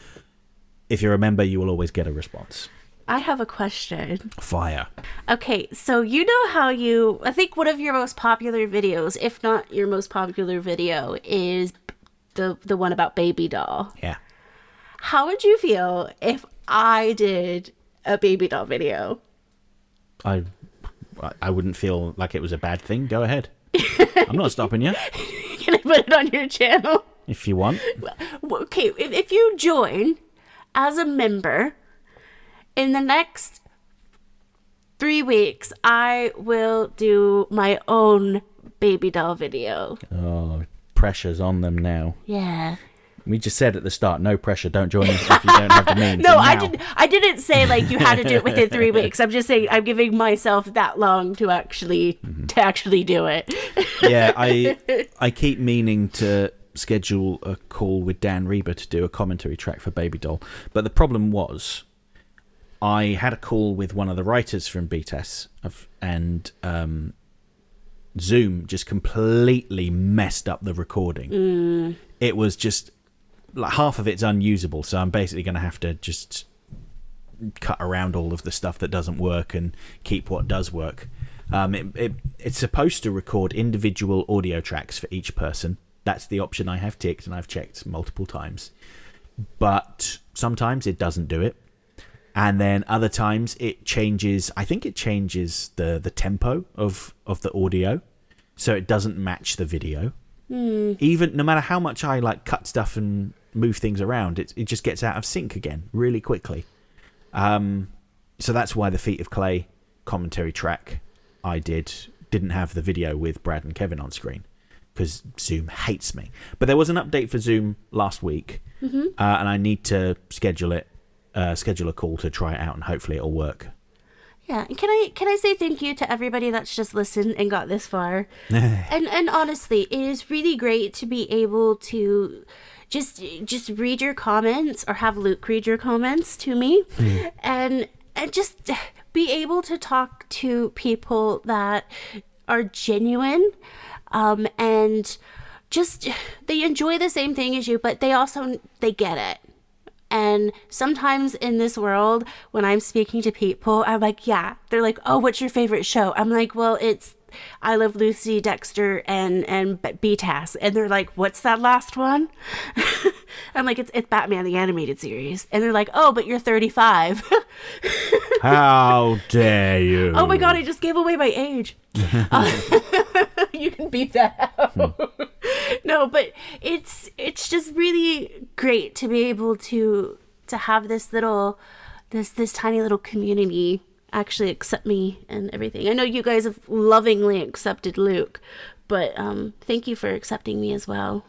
Speaker 2: if you're a member, you will always get a response.
Speaker 1: I have a question.
Speaker 2: Fire.
Speaker 1: Okay, so you know how I think one of your most popular videos, if not your most popular video, is the one about Baby Doll.
Speaker 2: Yeah.
Speaker 1: How would you feel if I did a Baby Doll video? I
Speaker 2: wouldn't feel like it was a bad thing. Go ahead. I'm not stopping you.
Speaker 1: Can I put it on your channel?
Speaker 2: If you want.
Speaker 1: Okay, if you join as a member, in the next 3 weeks, I will do my own Baby Doll video.
Speaker 2: Oh, pressure's on them now.
Speaker 1: Yeah.
Speaker 2: We just said at the start, no pressure, don't join us if you don't have the means.
Speaker 1: No, I didn't say like you had to do it within 3 weeks. I'm just saying I'm giving myself that long to actually do it.
Speaker 2: Yeah, I keep meaning to schedule a call with Dan Reba to do a commentary track for Baby Doll. But the problem was I had a call with one of the writers from BTS and Zoom just completely messed up the recording. It was just like half of it's unusable, so I'm basically going to have to just cut around all of the stuff that doesn't work and keep what does work. It's supposed to record individual audio tracks for each person. That's the option I have ticked, and I've checked multiple times. But sometimes it doesn't do it. And then other times it changes, I think it changes the tempo of the audio, so it doesn't match the video. Even no matter how much I like cut stuff and move things around, it just gets out of sync again really quickly. So that's why the Feet of Clay commentary track I didn't have the video with Brad and Kevin on screen because Zoom hates me. But there was an update for Zoom last week, and I need to schedule a call to try it out, and hopefully it'll work.
Speaker 1: Yeah, can I say thank you to everybody that's just listened and got this far? and honestly, it is really great to be able to just read your comments or have Luke read your comments to me, and just be able to talk to people that are genuine, and just, they enjoy the same thing as you, but they get it. And sometimes in this world, when I'm speaking to people, I'm like, yeah. They're like, oh, what's your favorite show? I'm like, well, it's I Love Lucy, Dexter, and BTAS. And they're like, what's that last one? I'm like, it's Batman the Animated Series. And they're like, oh, but you're 35.
Speaker 2: How dare you?
Speaker 1: Oh my God, I just gave away my age. You can beat that out. No, but it's just really great to be able to have this tiny little community actually accept me and everything. I know you guys have lovingly accepted Luke, but thank you for accepting me as well.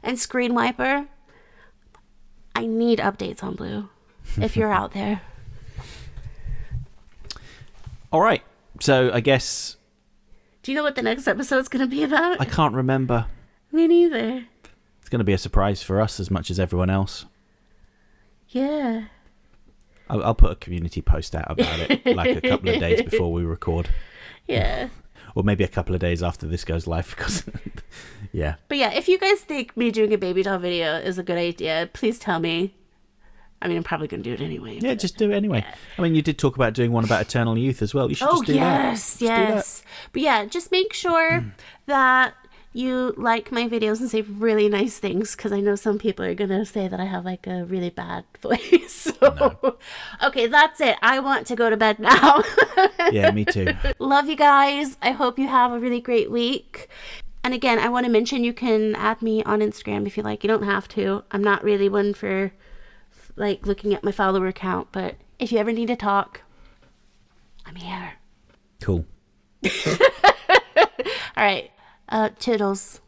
Speaker 1: And Screen Wiper, I need updates on Blue if you're out there.
Speaker 2: All right, so I guess...
Speaker 1: Do you know what the next episode's going to be about?
Speaker 2: I can't remember.
Speaker 1: Me neither.
Speaker 2: It's going to be a surprise for us as much as everyone else.
Speaker 1: Yeah.
Speaker 2: I'll put a community post out about it, like a couple of days before we record.
Speaker 1: Yeah.
Speaker 2: Or maybe a couple of days after this goes live, because, yeah.
Speaker 1: But yeah, if you guys think me doing a baby doll video is a good idea, please tell me. I mean, I'm probably going to do it anyway.
Speaker 2: Yeah, just do it anyway. Yeah. I mean, you did talk about doing one about Eternal Youth as well. You should just do that.
Speaker 1: Yes. But yeah, just make sure that you like my videos and say really nice things, because I know some people are going to say that I have like a really bad voice. So, okay, that's it. I want to go to bed now.
Speaker 2: Yeah, me too.
Speaker 1: Love you guys. I hope you have a really great week. And again, I want to mention you can add me on Instagram if you like. You don't have to. I'm not really one for like looking at my follower count, but if you ever need to talk, I'm here.
Speaker 2: Cool.
Speaker 1: All right. Toodles.